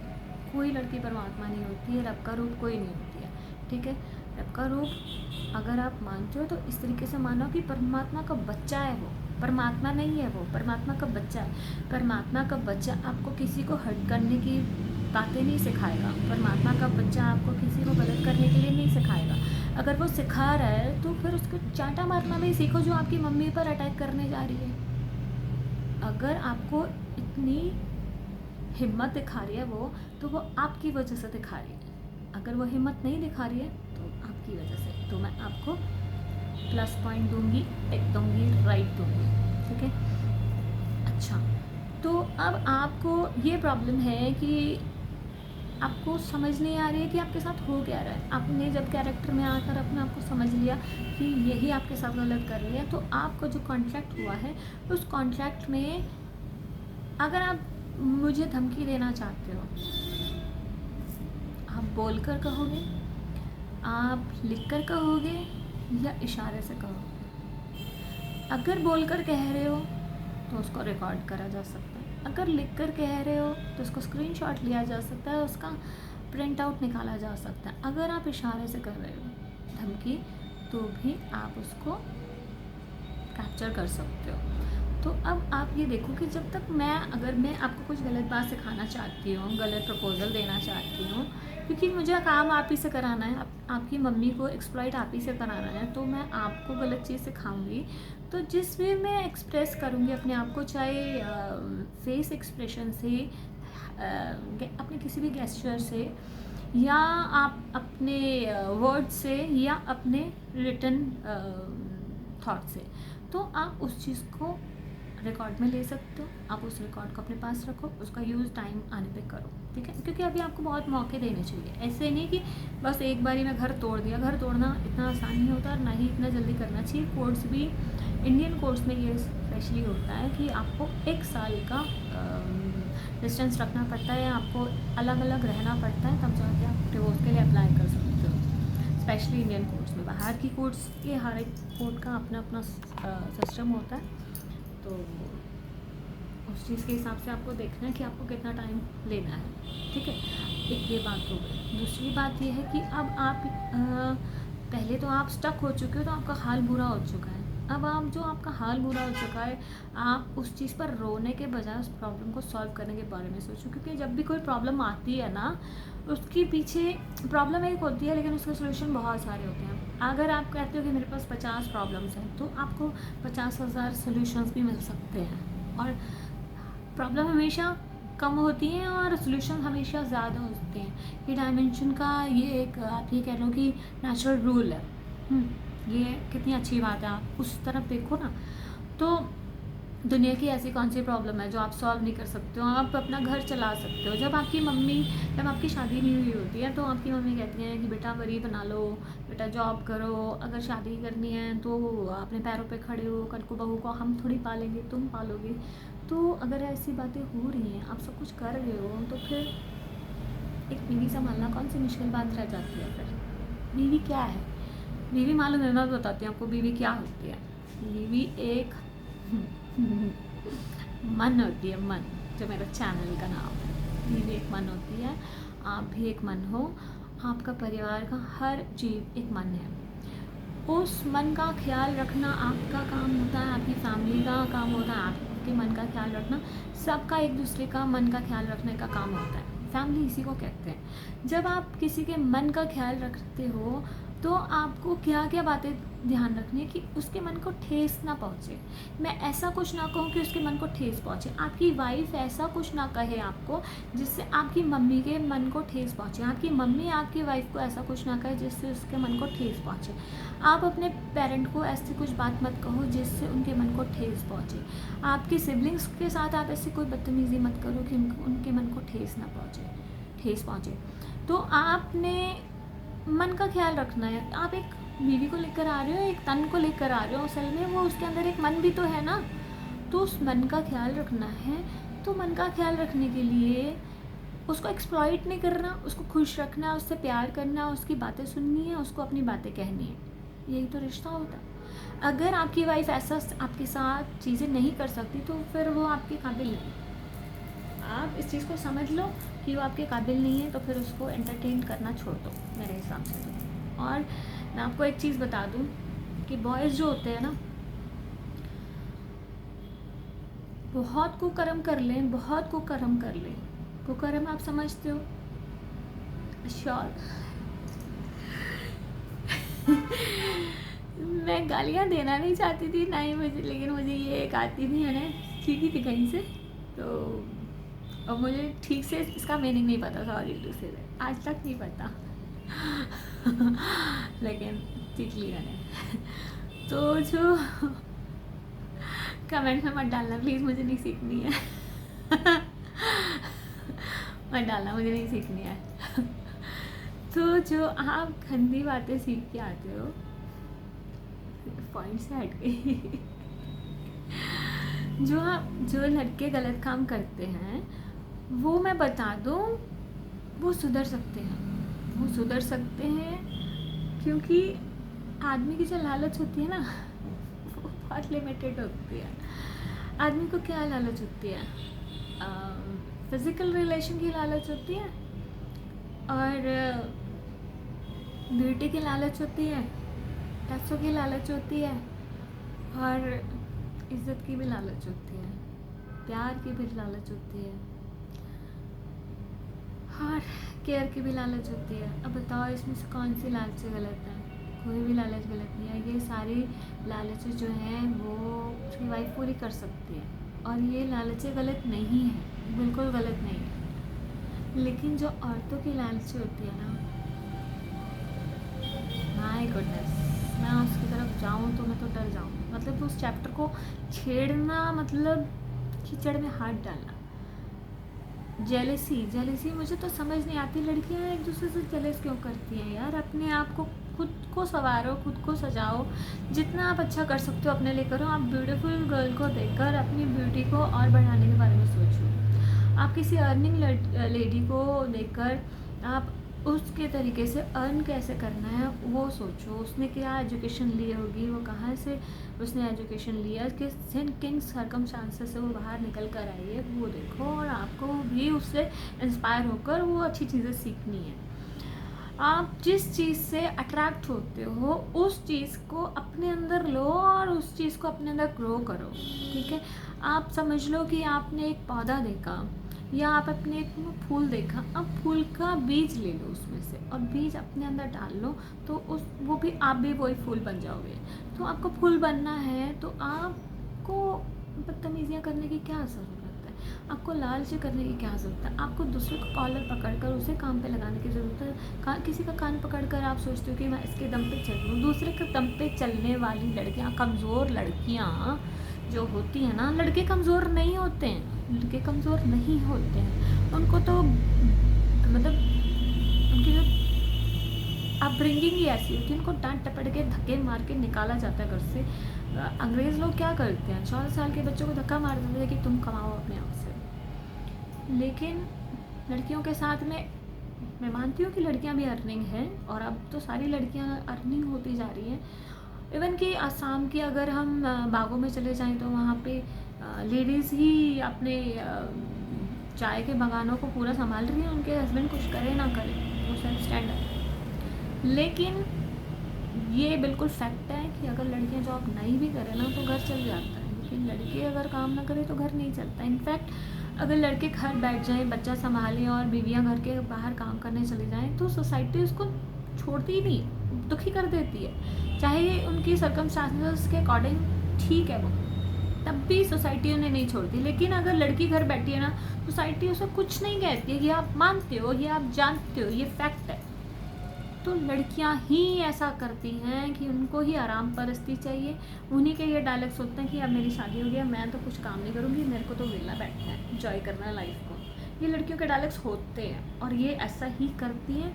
कोई लड़की परमात्मा नहीं होती है, रब का रूप कोई नहीं होती है, ठीक है। रब का रूप अगर आप मानते हो तो इस तरीके से मानो कि परमात्मा का बच्चा है वो, परमात्मा नहीं है वो, परमात्मा का बच्चा है। परमात्मा का बच्चा आपको किसी को हर्ट करने की बातें नहीं सिखाएगा, परमात्मा का बच्चा आपको किसी को गलत करने के लिए नहीं सिखाएगा। अगर वो सिखा रहा है तो फिर उसको चांटा मारना भी सीखो जो आपकी मम्मी पर अटैक करने जा रही है। अगर आपको इतनी हिम्मत दिखा रही है वो, तो वो आपकी वजह से दिखा रही है। अगर वो हिम्मत नहीं दिखा रही है तो आपकी वजह से। तो मैं आपको प्लस पॉइंट दूंगी, टिक दूंगी, राइट दूंगी, ठीक है। अच्छा, तो अब आपको ये प्रॉब्लम है कि आपको समझ नहीं आ रही है कि आपके साथ हो क्या रहा है। आपने जब कैरेक्टर में आकर अपने आप को समझ लिया कि यही आपके साथ गलत कर रही है, तो आपका जो कॉन्ट्रैक्ट हुआ है उस कॉन्ट्रैक्ट में अगर आप मुझे धमकी देना चाहते हो, आप बोलकर कहोगे, आप लिखकर कहोगे या इशारे से कहोगे। अगर बोलकर कह रहे हो तो उसको रिकॉर्ड करा जा सकता है, अगर लिखकर कह रहे हो तो उसको स्क्रीनशॉट लिया जा सकता है, उसका प्रिंट आउट निकाला जा सकता है। अगर आप इशारे से कर रहे हो धमकी तो भी आप उसको कैप्चर कर सकते हो। तो अब आप ये देखो कि जब तक अगर मैं आपको कुछ गलत बात सिखाना चाहती हूँ, गलत प्रपोज़ल देना चाहती हूँ, क्योंकि मुझे काम आप ही से कराना है, आपकी मम्मी को एक्सप्लॉइट आप ही से कराना है, तो मैं आपको गलत चीज़ सिखाऊंगी। तो जिस वे मैं एक्सप्रेस करूँगी अपने आप को, चाहे फेस एक्सप्रेशन से, अपने किसी भी गेस्चर से, या आप अपने वर्ड से, या अपने रिटन थॉट से, तो आप उस चीज़ को रिकॉर्ड में ले सकते हो। आप उस रिकॉर्ड को अपने पास रखो, उसका यूज़ टाइम आने पे करो, ठीक है। क्योंकि अभी आपको बहुत मौके देने चाहिए। ऐसे नहीं कि बस एक बारी में घर तोड़ दिया। घर तोड़ना इतना आसान नहीं होता और ना ही इतना जल्दी करना चाहिए। कोर्स भी, इंडियन कोर्स में ये स्पेशली होता है कि आपको 1 साल का डिस्टेंस रखना पड़ता है, आपको अलग अलग रहना पड़ता है, तब जाके आप डिवोर्स के लिए अप्लाई कर सकते हो। स्पेशली इंडियन कोर्ट्स में, बाहर की कोर्ट्स के हर एक कोर्ट का अपना अपना सिस्टम होता है। तो उस चीज़ के हिसाब से आपको देखना है कि आपको कितना टाइम लेना है, ठीक है। एक ये बात हो गई। दूसरी बात ये है कि अब आप पहले तो आप स्टक हो चुके हो, तो आपका हाल बुरा हो चुका है। अब आप जो आपका हाल बुरा हो चुका है, आप उस चीज़ पर रोने के बजाय उस प्रॉब्लम को सॉल्व करने के बारे में सोचो। क्योंकि जब भी कोई प्रॉब्लम आती है ना, उसके पीछे प्रॉब्लम एक होती है लेकिन उसके सोल्यूशन बहुत सारे होते हैं। अगर आप कहते हो कि मेरे पास 50 प्रॉब्लम्स हैं, तो आपको 50,000 सोल्यूशंस भी मिल सकते हैं। और प्रॉब्लम हमेशा कम होती हैं और सोल्यूशन हमेशा ज़्यादा होते हैं। ये डायमेंशन का ये एक, आप ये कह लो कि नेचुरल रूल है। ये कितनी अच्छी बात है। आप उस तरफ देखो ना, तो दुनिया की ऐसी कौन सी प्रॉब्लम है जो आप सॉल्व नहीं कर सकते हो। आप अपना घर चला सकते हो। जब आपकी शादी नहीं हुई होती है तो आपकी मम्मी कहती हैं कि बेटा वरी बना लो, बेटा जॉब करो, अगर शादी करनी है तो अपने पैरों पे खड़े हो, कल को बहू को हम थोड़ी पालेंगे, तुम पालोगे। तो अगर ऐसी बातें हो रही हैं, आप सब कुछ कर रहे हो, तो फिर एक बीवी संभालना कौन सी मुश्किल बात रह जाती है। फिर बीवी क्या है? बीवी मालूम है, मैं बताती हूँ आपको बीवी क्या होती है। बीवी एक मन होती है, मन, जो मेरा चैनल का नाम है। बीवी एक मन होती है, आप भी एक मन हो, आपका परिवार का हर जीव एक मन है। उस मन का ख्याल रखना आपका काम होता है, आपकी फैमिली का काम होता है, आपके मन का ख्याल रखना, सबका एक दूसरे का मन का ख्याल रखने का काम होता है। फैमिली इसी को कहते हैं। जब आप किसी के मन का ख्याल रखते हो तो आपको क्या क्या बातें ध्यान रखनी है कि उसके मन को ठेस ना पहुँचे। मैं ऐसा कुछ ना कहूँ कि उसके मन को ठेस पहुँचे। आपकी वाइफ ऐसा कुछ ना कहे आपको जिससे आपकी मम्मी के मन को ठेस पहुँचे। आपकी मम्मी आपकी वाइफ को ऐसा कुछ ना कहे जिससे उसके मन को ठेस पहुँचे। आप अपने पेरेंट को ऐसी कुछ बात मत कहो जिससे उनके मन को ठेस पहुँचे। आपके सिबलिंग्स के साथ आप ऐसी कोई बदतमीज़ी मत करो कि उनके मन को ठेस पहुँचे। तो आपने मन का ख्याल रखना है। आप एक बीवी को लेकर आ रहे हो, एक तन को लेकर आ रहे हो, असल में वो उसके अंदर एक मन भी तो है ना, तो उस मन का ख्याल रखना है। तो मन का ख्याल रखने के लिए उसको एक्सप्लॉइट नहीं करना, उसको खुश रखना, उससे प्यार करना, उसकी बातें सुननी है, उसको अपनी बातें कहनी है। यही तो रिश्ता होता है। अगर आपकी वाइफ ऐसा आपके साथ चीज़ें नहीं कर सकती तो फिर वो आपके काबिल नहीं। आप इस चीज़ को समझ लो कि वो आपके काबिल नहीं है, तो फिर उसको एंटरटेन करना छोड़ दो मेरे हिसाब से तो। और मैं आपको एक चीज़ बता दूँ कि बॉयज़ जो होते हैं ना, बहुत कुकर्म कर लें, बहुत कुकर्म कर लें। कुकर्म आप समझते हो? श्योर। मैं गालियाँ देना नहीं चाहती थी ना ही मुझे, लेकिन मुझे ये एक आती थी, मैंने सीखी थी कहीं से, तो और मुझे ठीक से इसका मीनिंग नहीं पता, सॉरी टू से, आज तक नहीं पता। लेकिन सीख लिया मैंने। तो जो कमेंट में मत डालना प्लीज़, मुझे नहीं सीखनी है। मत डालना, मुझे नहीं सीखनी है। तो जो आप गंदी बातें सीख के आते हो, पॉइंट से हट गई। जो लड़के गलत काम करते हैं, वो मैं बता दूँ, वो सुधर सकते हैं, वो सुधर सकते हैं, क्योंकि आदमी की जो लालच होती है ना, वो बहुत लिमिटेड होती है। आदमी को क्या लालच होती है? फिज़िकल रिलेशन की लालच होती है, और ब्यूटी की लालच होती है, पैसों की लालच होती है, और इज़्ज़त की भी लालच होती है, प्यार की भी लालच होती है, और केयर की भी लालच होती है। अब बताओ इसमें से कौन सी लालच गलत है? कोई भी लालच गलत नहीं है। ये सारी लालचें जो हैं वो उसकी वाइफ पूरी कर सकती है, और ये लालचें गलत नहीं है, बिल्कुल गलत नहीं है। लेकिन जो औरतों की लालचें होती है ना, माय गुडनेस, मैं उसकी तरफ जाऊँ तो मैं तो डर जाऊँ। मतलब उस चैप्टर को छेड़ना मतलब कीचड़ में हाथ डालना। जेलसी मुझे तो समझ नहीं आती, लड़कियां एक दूसरे से जेलस क्यों करती हैं यार? अपने आप को, खुद को संवारो, खुद को सजाओ, जितना आप अच्छा कर सकते हो अपने लिए करो। आप ब्यूटीफुल गर्ल को देखकर अपनी ब्यूटी को और बढ़ाने के बारे में सोचो। आप किसी अर्निंग लेडी को देखकर आप उसके तरीके से अर्न कैसे करना है वो सोचो। उसने क्या एजुकेशन ली होगी, वो कहाँ से उसने एजुकेशन लिया, किन सर्कमस्टांसेस से वो बाहर निकल कर आई है, वो देखो। और आपको भी उससे इंस्पायर होकर वो अच्छी चीज़ें सीखनी है। आप जिस चीज़ से अट्रैक्ट होते हो उस चीज़ को अपने अंदर लो और उस चीज़ को अपने अंदर ग्रो करो, ठीक है? आप समझ लो कि आपने एक पौधा देखा या आप अपने एक फूल देखा, अब फूल का बीज ले लो उसमें से और बीज अपने अंदर डाल लो, तो आप भी वही फूल बन जाओगे। तो आपको फूल बनना है तो आपको बदतमीजियाँ करने की क्या ज़रूरत है? आपको लालच करने की क्या ज़रूरत है? आपको दूसरे को कॉलर पकड़कर उसे काम पे लगाने की ज़रूरत है? किसी का कान पकड़कर आप सोचते हो कि मैं इसके दम पे चल लूँ। दूसरे के दम पे चलने वाली लड़कियाँ, कमज़ोर लड़कियाँ जो होती हैं ना, लड़के कमज़ोर नहीं होते हैं, लड़के कमज़ोर नहीं होते हैं। उनको तो मतलब उनकी जो अपब्रिंगिंग ही ऐसी होती है, उनको डांट टपट के धक्के मार के निकाला जाता है घर से। अंग्रेज़ लोग क्या करते हैं, 14 साल के बच्चों को धक्का मार देते हैं कि तुम कमाओ अपने आप से। लेकिन लड़कियों के साथ में मैं मानती हूँ कि लड़कियाँ भी अर्निंग हैं, और अब तो सारी लड़कियाँ अर्निंग होती जा रही हैं। इवन कि असम की अगर हम बागों में चले जाएं तो वहाँ पे लेडीज़ ही अपने चाय के बागानों को पूरा संभाल रही हैं, उनके हस्बैंड कुछ करे ना करे, वो सेल्फ स्टैंड है। लेकिन ये बिल्कुल फैक्ट है कि अगर लड़कियां जॉब नहीं भी करें ना तो घर चल जाता है, लेकिन लड़के अगर काम ना करें तो घर नहीं चलता। इनफैक्ट अगर लड़के घर बैठ जाएं, बच्चा संभालें और बीवियां घर के बाहर काम करने चली जाएं तो सोसाइटी उसको छोड़ती ही नहीं, दुखी कर देती है। चाहे उनकी सर्कमस्टांसेस के अकॉर्डिंग ठीक है वो, तब भी सोसाइटी उन्हें नहीं छोड़ती। लेकिन अगर लड़की घर बैठी है ना, सोसाइटी उसे कुछ नहीं कहती है। ये आप मानते हो, ये आप जानते हो, ये फैक्ट है। तो लड़कियां ही ऐसा करती हैं कि उनको ही आराम परस्ती चाहिए। उन्हीं के ये डायलॉग्स होते हैं कि अब मेरी शादी हो गया, मैं तो कुछ काम नहीं करूँगी, मेरे को तो वेला बैठना है, एंजॉय करना है लाइफ को। ये लड़कियों के डायलॉग्स होते हैं और ये ऐसा ही करती हैं।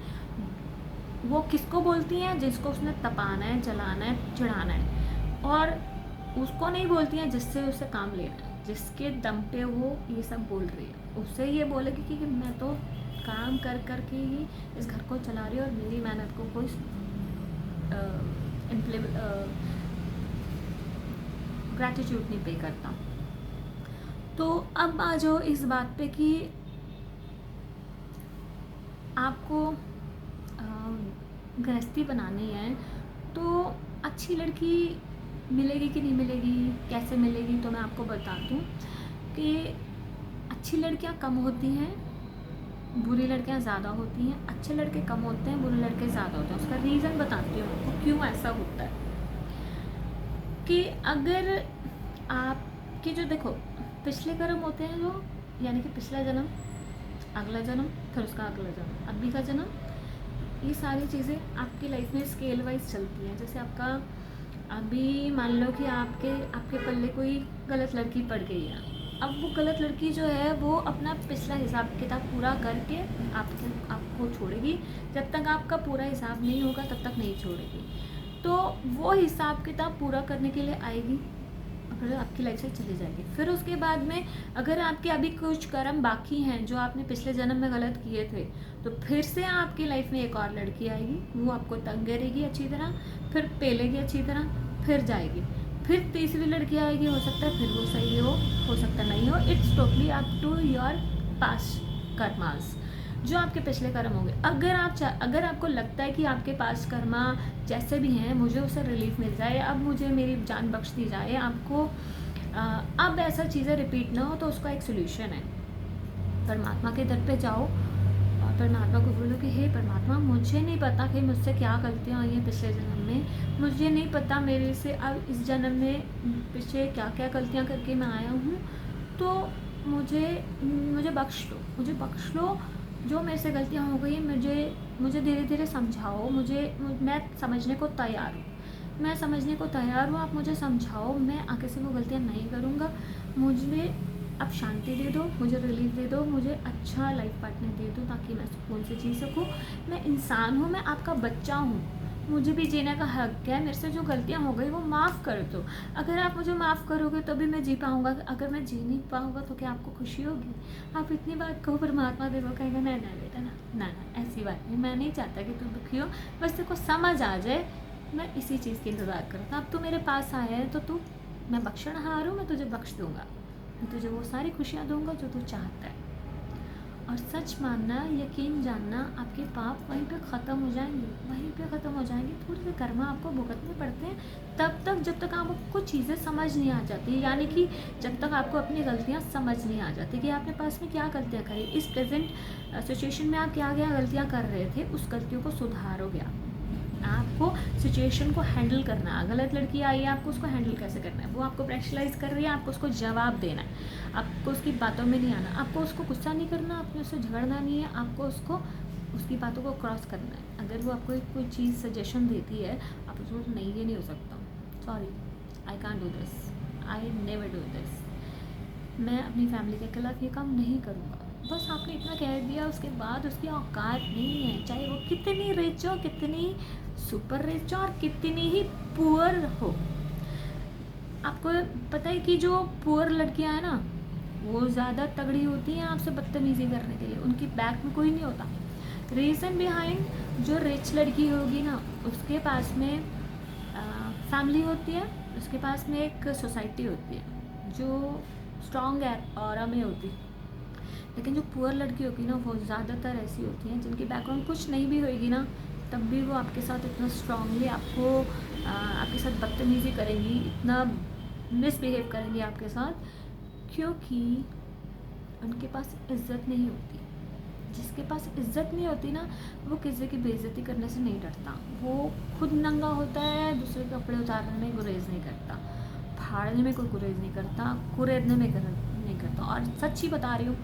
वो किसको बोलती हैं? जिसको उसने तपाना है, जलाना है, चिढ़ाना है। और उसको नहीं बोलती हैं जिससे उसे काम लेना है, जिसके दम पे वो ये सब बोल रही है। उससे ये बोलेगी कि मैं तो काम कर कर के ही इस घर को चला रही हूँ और मेरी मेहनत को कोई ग्रैटिट्यूड नहीं पे करता। तो अब आ जाओ इस बात पे कि आपको गृहस्थी बनानी है तो अच्छी लड़की मिलेगी कि नहीं मिलेगी, कैसे मिलेगी, तो मैं आपको बता दूं कि अच्छी लड़कियां कम होती हैं, बुरी लड़कियां ज़्यादा होती हैं। अच्छे लड़के कम होते हैं, बुरे लड़के ज़्यादा होते हैं। उसका रीज़न बताती हूँ आपको क्यों ऐसा होता है। कि अगर आपके जो देखो पिछले कर्म होते हैं जो, यानी कि पिछला जन्म, अगला जन्म, फिर उसका अगला जन्म, अभी का जन्म, ये सारी चीज़ें आपकी लाइफ में स्केल वाइज चलती हैं। जैसे आपका अभी मान लो कि आपके पल्ले कोई गलत लड़की पड़ गई है। अब वो गलत लड़की जो है वो अपना पिछला हिसाब किताब पूरा करके आपको छोड़ेगी। जब तक आपका पूरा हिसाब नहीं होगा तब तक नहीं छोड़ेगी। तो वो हिसाब किताब पूरा करने के लिए आएगी, फिर आपकी लाइफ से चली जाएगी। फिर उसके बाद में अगर आपके अभी कुछ कर्म बाकी हैं जो आपने पिछले जन्म में गलत किए थे, तो फिर से आपकी लाइफ में एक और लड़की आएगी, वो आपको तंग करेगी अच्छी तरह, फिर पेलेगी अच्छी तरह, फिर जाएगी। फिर तीसरी लड़की आएगी, हो सकता है फिर वो सही हो सकता नहीं हो। It's totally up to your past karmas, जो आपके पिछले कर्म होंगे। अगर आपको लगता है कि आपके पास कर्मा जैसे भी हैं मुझे उससे रिलीफ मिल जाए, अब मुझे मेरी जान बख्श दी जाए, आपको अब ऐसा चीज़ें रिपीट ना हो, तो उसका एक सोल्यूशन है। परमात्मा के दर पे जाओ और परमात्मा को बोलो कि हे परमात्मा, मुझे नहीं पता कि मुझसे क्या गलतियाँ हुई हैं पिछले जन्म में, मुझे नहीं पता मेरे से अब इस जन्म में पीछे क्या क्या गलतियाँ करके मैं आया हूँ, तो मुझे बख्श लो। जो मेरे से गलतियाँ हो गई मुझे धीरे धीरे समझाओ। मैं समझने को तैयार हूँ, आप मुझे समझाओ, मैं आगे से वो गलतियाँ नहीं करूँगा। मुझे अब शांति दे दो, मुझे रिलीफ दे दो, मुझे अच्छा लाइफ पार्टनर दे दो ताकि मैं सुकून से जी सकूँ। मैं इंसान हूँ, मैं आपका बच्चा हूँ, मुझे भी जीने का हक है। मेरे से जो गलतियाँ हो गई वो माफ़ कर दो। अगर आप मुझे माफ़ करोगे तभी मैं जी पाऊँगा। अगर मैं जी नहीं पाऊँगा तो क्या आपको खुशी होगी? आप इतनी बात कहो, परमात्मा देखो कहेगा ना बेटा ना, ऐसी बात नहीं, मैं नहीं चाहता कि तू दुखी हो, बस तेरे को समझ आ जाए, मैं इसी चीज़ की इंतज़ार करता। अब तू मेरे पास आया है तो मैं बख्शनहार हूँ, मैं तुझे बख्श दूँगा, मैं तुझे वो सारी खुशियाँ दूँगा जो तू चाहता है। और सच मानना, यकीन जानना, आपके पाप वहीं पे ख़त्म हो जाएंगे। थोड़े से कर्म आपको भुगतने पड़ते हैं तब तक जब तक आपको चीज़ें समझ नहीं आ जाती, यानी कि जब तक आपको अपनी गलतियाँ समझ नहीं आ जाती कि आपने पास में क्या गलतियाँ करी, इस प्रेजेंट सिचुएशन में आप क्या गलतियाँ कर रहे थे, उस गलतियों को सुधारोगे। आपको सिचुएशन को हैंडल करना है। गलत लड़की आई है, आपको उसको हैंडल कैसे करना है, वो आपको प्रेशराइज कर रही है, आपको उसको जवाब देना है, आपको उसकी बातों में नहीं आना, आपको उसको गुस्सा नहीं करना, आपने उससे झगड़ना नहीं है, आपको उसकी बातों को क्रॉस करना है। अगर वो आपको कोई चीज़ सजेशन देती है, आप उसको नहीं, ये नहीं हो सकता, sorry, I can't do this, I never do this, मैं अपनी फैमिली के खिलाफ ये काम नहीं करूँगा। बस आपने इतना कह दिया, उसके बाद उसकी औकात नहीं है, चाहे वो कितनी रिच हो, कितनी सुपर रिच हो और कितनी ही पुअर हो। आपको पता है कि जो पुअर लड़कियां हैं ना, वो ज़्यादा तगड़ी होती हैं आपसे बदतमीज़ी करने के लिए, उनकी बैक में कोई नहीं होता। रीज़न बिहाइंड, जो रिच लड़की होगी ना, उसके पास में फैमिली होती है, उसके पास में एक सोसाइटी होती है जो स्ट्रॉन्ग ऑरा में होती है। लेकिन जो पुअर लड़की होगी ना, वो ज़्यादातर ऐसी होती हैं जिनकी बैकग्राउंड कुछ नहीं भी होएगी ना, तब भी वो आपके साथ इतना स्ट्रांगली आपके साथ बदतमीज़ी करेंगी, इतना मिसबिहेव करेंगी आपके साथ, क्योंकि उनके पास इज्जत नहीं होती। जिसके पास इज्जत नहीं होती ना, वो किसी की बेइज्जती करने से नहीं डरता। वो खुद नंगा होता है, दूसरे के कपड़े उतारने में गुरेज नहीं करता, फाड़ने में कोई गुरेज नहीं करता, कुरेदने में नहीं करता। और सच ही बता रही हूँ,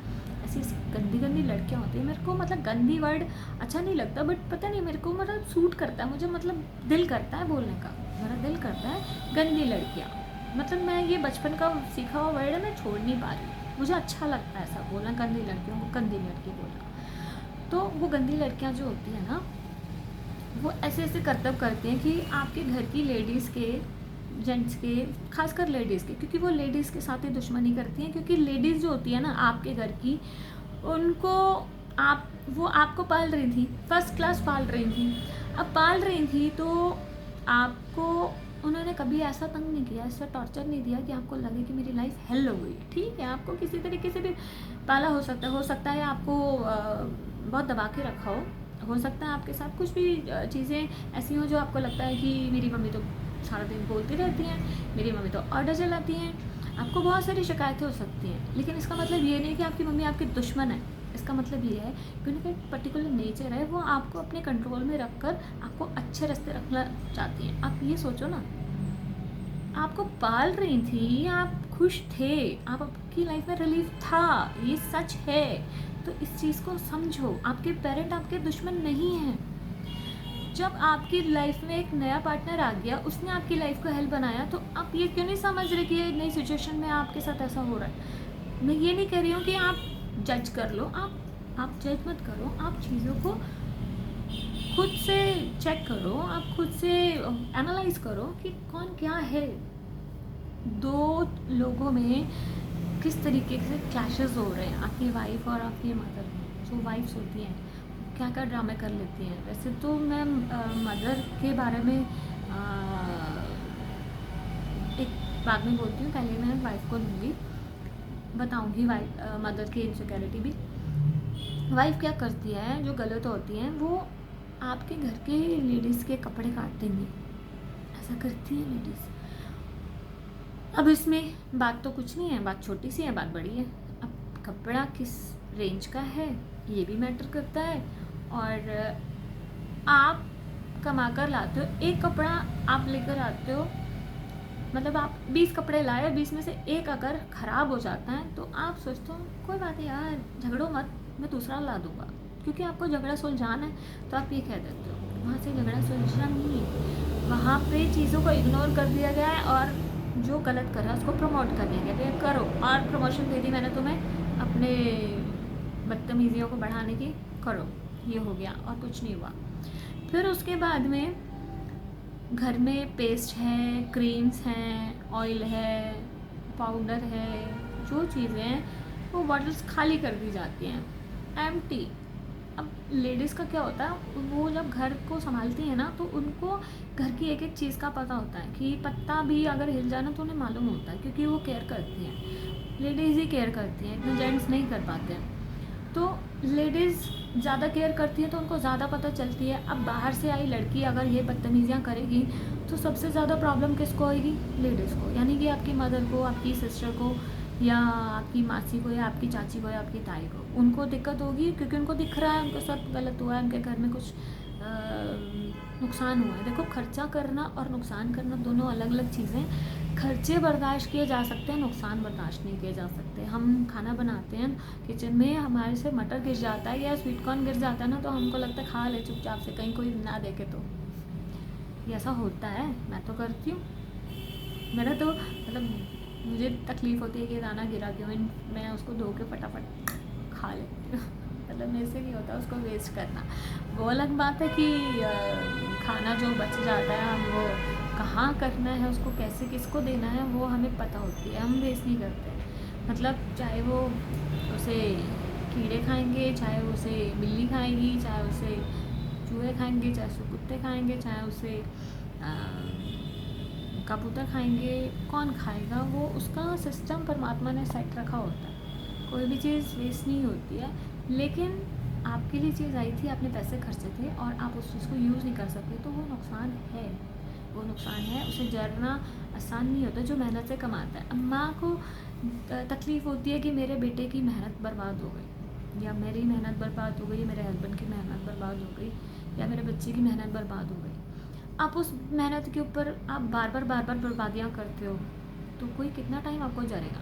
ऐसी गंदी लड़कियाँ होती हैं, मेरे को मतलब गंदी वर्ड अच्छा नहीं लगता, बट पता नहीं मेरे को मतलब सूट करता है, मुझे मतलब दिल करता है बोलने का, मेरा दिल करता है गंदी लड़कियाँ। मतलब मैं ये बचपन का सीखा हुआ वर्ड है, मैं छोड़ नहीं पा रही, मुझे अच्छा लगता है ऐसा बोलना, गंदी लड़कियों को गंदी लड़की बोलना। तो वो गंदी लड़कियाँ जो होती है ना, वो ऐसे ऐसे करतब करते हैं कि आपके घर की लेडीज़ के, जेंट्स के, खासकर लेडीज़ के, क्योंकि वो लेडीज़ के साथ ही दुश्मनी करती हैं, क्योंकि लेडीज़ जो होती है ना आपके घर की, उनको वो आपको पाल रही थी, फर्स्ट क्लास पाल रही थी। अब पाल रही थी तो आपको उन्होंने कभी ऐसा तंग नहीं किया, ऐसा टॉर्चर नहीं दिया कि आपको लगे कि मेरी लाइफ हेल हो गई। ठीक है, आपको किसी तरीके से भी पाला हो सकता है आपको बहुत दबा के रखा हो सकता है आपके साथ कुछ भी चीज़ें ऐसी हो जो आपको लगता है कि मेरी मम्मी तो सारा दिन बोलती रहती हैं, मेरी मम्मी तो ऑर्डर चलाती हैं, आपको बहुत सारी शिकायतें हो सकती हैं। लेकिन इसका मतलब ये नहीं कि आपकी मम्मी आपकी दुश्मन है। इसका मतलब ये है कि उनका एक पर्टिकुलर नेचर है, वो आपको अपने कंट्रोल में रखकर आपको अच्छे रास्ते रखना चाहती हैं। आप ये सोचो ना, आपको पाल रही थी, आप खुश थे, आपकी लाइफ में रिलीफ था, ये सच है। तो इस चीज़ को समझो, आपके पेरेंट आपके दुश्मन नहीं हैं। जब आपकी लाइफ में एक नया पार्टनर आ गया, उसने आपकी लाइफ को हेल्प बनाया, तो आप ये क्यों नहीं समझ रहे कि ये नई सिचुएशन में आपके साथ ऐसा हो रहा है। मैं ये नहीं कह रही हूँ कि आप जज कर लो, आप जज मत करो, आप चीज़ों को खुद से चेक करो, आप खुद से एनालाइज करो कि कौन क्या है। दो लोगों में किस तरीके से क्लैशेस हो रहे हैं, आपकी वाइफ और आपकी मदर। जो वाइफ्स होती हैं क्या क्या ड्रामे कर लेती हैं। वैसे तो मैं मदर के बारे में एक बाद में बोलती हूँ, पहले मैं वाइफ को लूँगी, बताऊँगी वाइफ मदर की इनसिक्योरिटी भी। वाइफ क्या करती है जो गलत होती है, वो आपके घर के लेडीज़ के कपड़े काट देंगी, ऐसा करती है लेडीज़। अब इसमें बात तो कुछ नहीं है, बात छोटी सी है, बात बड़ी है। अब कपड़ा किस रेंज का है ये भी मैटर करता है, और आप कमा कर लाते हो, एक कपड़ा आप लेकर आते हो, मतलब आप 20 कपड़े लाए, 20 में से एक अगर ख़राब हो जाता है तो आप सोचते हो कोई बात नहीं यार, झगड़ो मत, मैं दूसरा ला दूँगा, क्योंकि आपको झगड़ा सुलझाना है। तो आप ये कह देते हो, वहाँ से झगड़ा सुलझना नहीं है, वहाँ पे चीज़ों को इग्नोर कर दिया गया है, और जो गलत कर रहा है उसको प्रमोट कर दिया गया, करो, और प्रमोशन दे दी मैंने तुम्हें अपने बदतमीजियों को बढ़ाने की, करो, ये हो गया और कुछ नहीं हुआ। फिर उसके बाद में घर में पेस्ट है, क्रीम्स हैं, ऑयल है, पाउडर है, जो चीज़ें हैं वो बॉटल्स खाली कर दी जाती हैं, एम्प्टी। अब लेडीज़ का क्या होता है, वो जब घर को संभालती हैं ना, तो उनको घर की एक एक चीज़ का पता होता है कि पत्ता भी अगर हिल जाए ना तो उन्हें मालूम होता है, क्योंकि वो केयर करती हैं। लेडीज़ ही केयर करती हैं, इतने जेंट्स नहीं कर पाते हैं। तो लेडीज़ ज़्यादा केयर करती हैं तो उनको ज़्यादा पता चलती है। अब बाहर से आई लड़की अगर ये बदतमीज़ियाँ करेगी तो सबसे ज़्यादा प्रॉब्लम किसको होगी, लेडीज़ को, यानी कि आपकी मदर को, आपकी सिस्टर को, या आपकी मासी को, या आपकी चाची को, या आपकी ताई को। उनको दिक्कत होगी क्योंकि उनको दिख रहा है उनको सब गलत हुआ है, उनके घर में कुछ नुकसान हुआ है। देखो, खर्चा करना और नुकसान करना दोनों अलग अलग चीज़ें। खर्चे बर्दाश्त किए जा सकते हैं, नुकसान बर्दाश्त नहीं किए जा सकते। हम खाना बनाते हैं किचन में, हमारे से मटर गिर जाता है या स्वीट कॉर्न गिर जाता है ना, तो हमको लगता है खा ले चुपचाप से, कहीं कोई ना देखे तो। ये ऐसा होता है, मैं तो करती हूँ। मेरा तो मतलब मुझे तकलीफ़ होती है कि दाना गिरा क्यों, मैं उसको धो के फटाफट खा लेती हूँ। मतलब मेरे से नहीं होता उसको वेस्ट करना। वो अलग बात है कि खाना जो बच जाता है, हम वो कहाँ करना है, उसको कैसे किसको देना है, वो हमें पता होती है, हम वेस्ट नहीं करते। मतलब चाहे वो उसे कीड़े खाएंगे, चाहे उसे बिल्ली खाएगी, चाहे उसे चूहे खाएंगे, चाहे उसे कुत्ते खाएंगे, चाहे उसे कबूतर खाएंगे, कौन खाएगा, वो उसका सिस्टम परमात्मा ने सेट रखा होता है। कोई भी चीज़ वेस्ट नहीं होती है। लेकिन आपके लिए चीज़ आई थी, आपने पैसे खर्चे थे और आप उस चीज़ को यूज़ नहीं कर सकते, तो वो नुकसान है, वो नुकसान है। उसे जरना आसान नहीं होता जो मेहनत से कमाता है। अब माँ को तकलीफ़ होती है कि मेरे बेटे की मेहनत बर्बाद हो गई, या मेरी मेहनत बर्बाद हो गई, मेरे हस्बैंड की मेहनत बर्बाद हो गई, या मेरे बच्चे की मेहनत बर्बाद हो गई। आप उस मेहनत के ऊपर आप बार बार बर्बादियाँ करते हो, तो कोई कितना टाइम आपको जरेगा।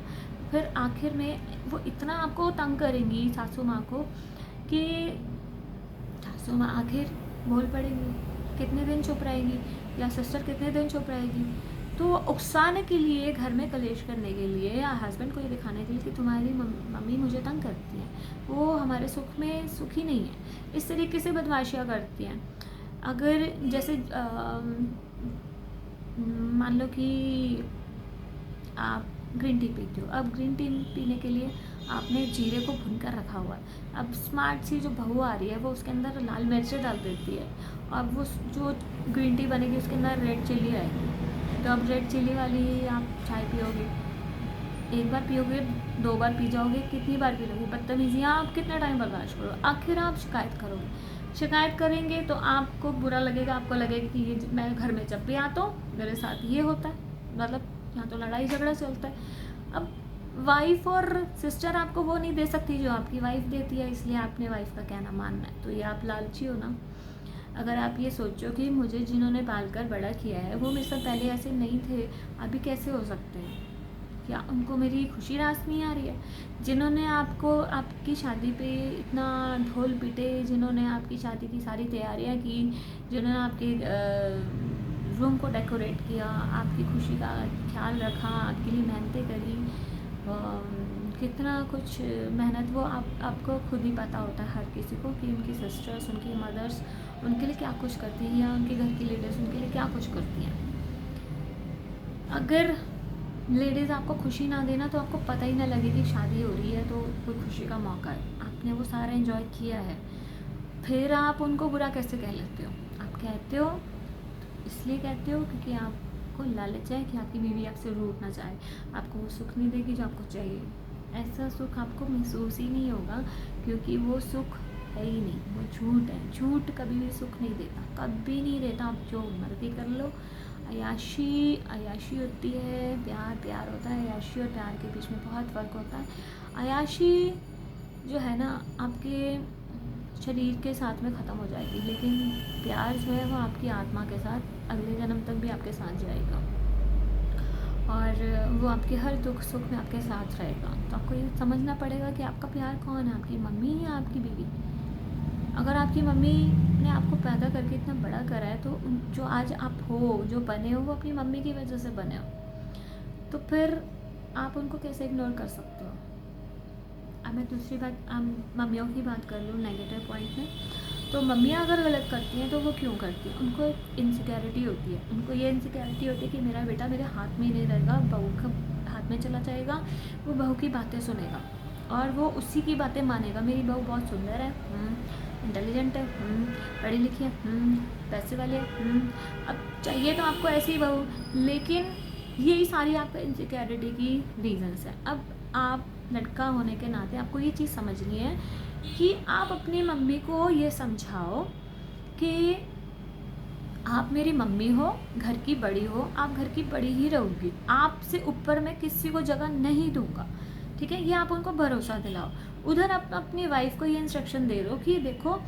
फिर आखिर में वो इतना आपको तंग करेंगी सासू माँ को कि सासू माँ आखिर बोल पड़ेगी, कितने दिन चुप रहेगी, या सिस्टर कितने दिन चुप रहेगी। तो उकसाने के लिए, घर में कलेश करने के लिए, या हस्बैंड को ये दिखाने के लिए कि तुम्हारी मम्मी मुझे तंग करती हैं, वो हमारे सुख में सुखी नहीं है, इस तरीके से बदमाशियाँ करती हैं। अगर जैसे मान लो कि आप ग्रीन टी पीते हो, अब ग्रीन टी पीने के लिए आपने जीरे को भून कर रखा हुआ है। अब स्मार्ट सी जो बहू आ रही है वो उसके अंदर लाल मिर्चें डाल देती है, अब वो जो ग्रीन टी बनेगी उसके अंदर रेड चिल्ली आएगी। तो अब रेड चिल्ली वाली आप चाय पियोगे, एक बार पियोगे, 2 बार पी जाओगे, कितनी बार पी लोगे? बदतमीजियाँ आप कितना टाइम बर्दाश्त करो? आखिर आप शिकायत करोगे। शिकायत करेंगे तो आपको बुरा लगेगा, आपको लगेगा कि ये मैं घर में जब भी आता हूँ मेरे साथ ये होता है, मतलब यहाँ तो लड़ाई झगड़ा चलता है। अब वाइफ और सिस्टर आपको वो नहीं दे सकती जो आपकी वाइफ देती है, इसलिए आपने वाइफ का कहना मानना है। तो ये आप लालची हो ना। अगर आप ये सोचो कि मुझे जिन्होंने पालकर बड़ा किया है वो मेरे साथ पहले ऐसे नहीं थे, अभी कैसे हो सकते हैं? क्या उनको मेरी खुशी रास नहीं आ रही है? जिन्होंने आपको आपकी शादी पे इतना ढोल पीटे, जिन्होंने आपकी शादी की सारी तैयारियां की, जिन्होंने आपके रूम को डेकोरेट किया, आपकी खुशी का ख्याल रखा, आपके लिए मेहनतें करी, कितना कुछ मेहनत वो आपको खुद ही पता होता है हर किसी को कि उनकी सिस्टर्स, उनकी मदर्स उनके लिए क्या कुछ करती हैं, या उनके घर की लेडीज़ उनके लिए क्या कुछ करती हैं। अगर लेडीज़ आपको खुशी ना देना तो आपको पता ही ना लगे कि शादी हो रही है तो कोई खुशी का मौका है, आपने वो सारा एंजॉय किया है, फिर आप उनको बुरा कैसे कह लेते हो? आप कहते हो इसलिए कहते हो क्योंकि आपको लालच है कि आपकी बीवी आपसे रूठ ना जाए, आपको वो सुख नहीं देगी जो आपको चाहिए। ऐसा सुख आपको महसूस ही नहीं होगा, क्योंकि वो सुख है ही नहीं, वो झूठ है। झूठ कभी भी सुख नहीं देता, कभी नहीं देता। आप जो मर्जी कर लो, अय्याशी अय्याशी होती है, प्यार प्यार होता है। अय्याशी और प्यार के बीच में बहुत फ़र्क होता है। अय्याशी जो है ना आपके शरीर के साथ में ख़त्म हो जाएगी, लेकिन प्यार जो है वो आपकी आत्मा के साथ अगले जन्म तक भी आपके साथ जाएगा, और वो आपके हर दुख सुख में आपके साथ रहेगा। तो आपको ये समझना पड़ेगा कि आपका प्यार कौन है, आपकी मम्मी या आपकी बीवी। अगर आपकी मम्मी ने आपको पैदा करके इतना बड़ा करा है, तो जो आज आप हो, जो बने हो, वो अपनी मम्मी की वजह से बने हो, तो फिर आप उनको कैसे इग्नोर कर सकते हो? अब मैं दूसरी बात मम्मियों की बात कर लूँ नेगेटिव पॉइंट में, तो मम्मियाँ अगर गलत करती हैं तो वो क्यों करती हैं? उनको एक इनसिक्योरिटी होती है, उनको ये इनसिक्योरिटी होती है कि मेरा बेटा मेरे हाथ में ही नहीं रहेगा, बहू का हाथ में चला जाएगा, वो बहू की बातें सुनेगा और वो उसी की बातें मानेगा। मेरी बहू बहुत सुंदर है, इंटेलिजेंट है, पढ़ी लिखी है, पैसे वाले है, अब चाहिए तो आपको ऐसी ही बहू। लेकिन यही सारी आपका इनसिक्योरिटी की रीजंस है। अब आप लड़का होने के नाते आपको ये चीज़ समझनी है कि आप अपनी मम्मी को ये समझाओ कि आप मेरी मम्मी हो, घर की बड़ी हो, आप घर की बड़ी ही रहोगी, आपसे ऊपर मैं किसी को जगह नहीं दूंगा, ठीक है? ये आप उनको भरोसा दिलाओ। उधर आप अपनी वाइफ को ये इंस्ट्रक्शन दे दो कि देखो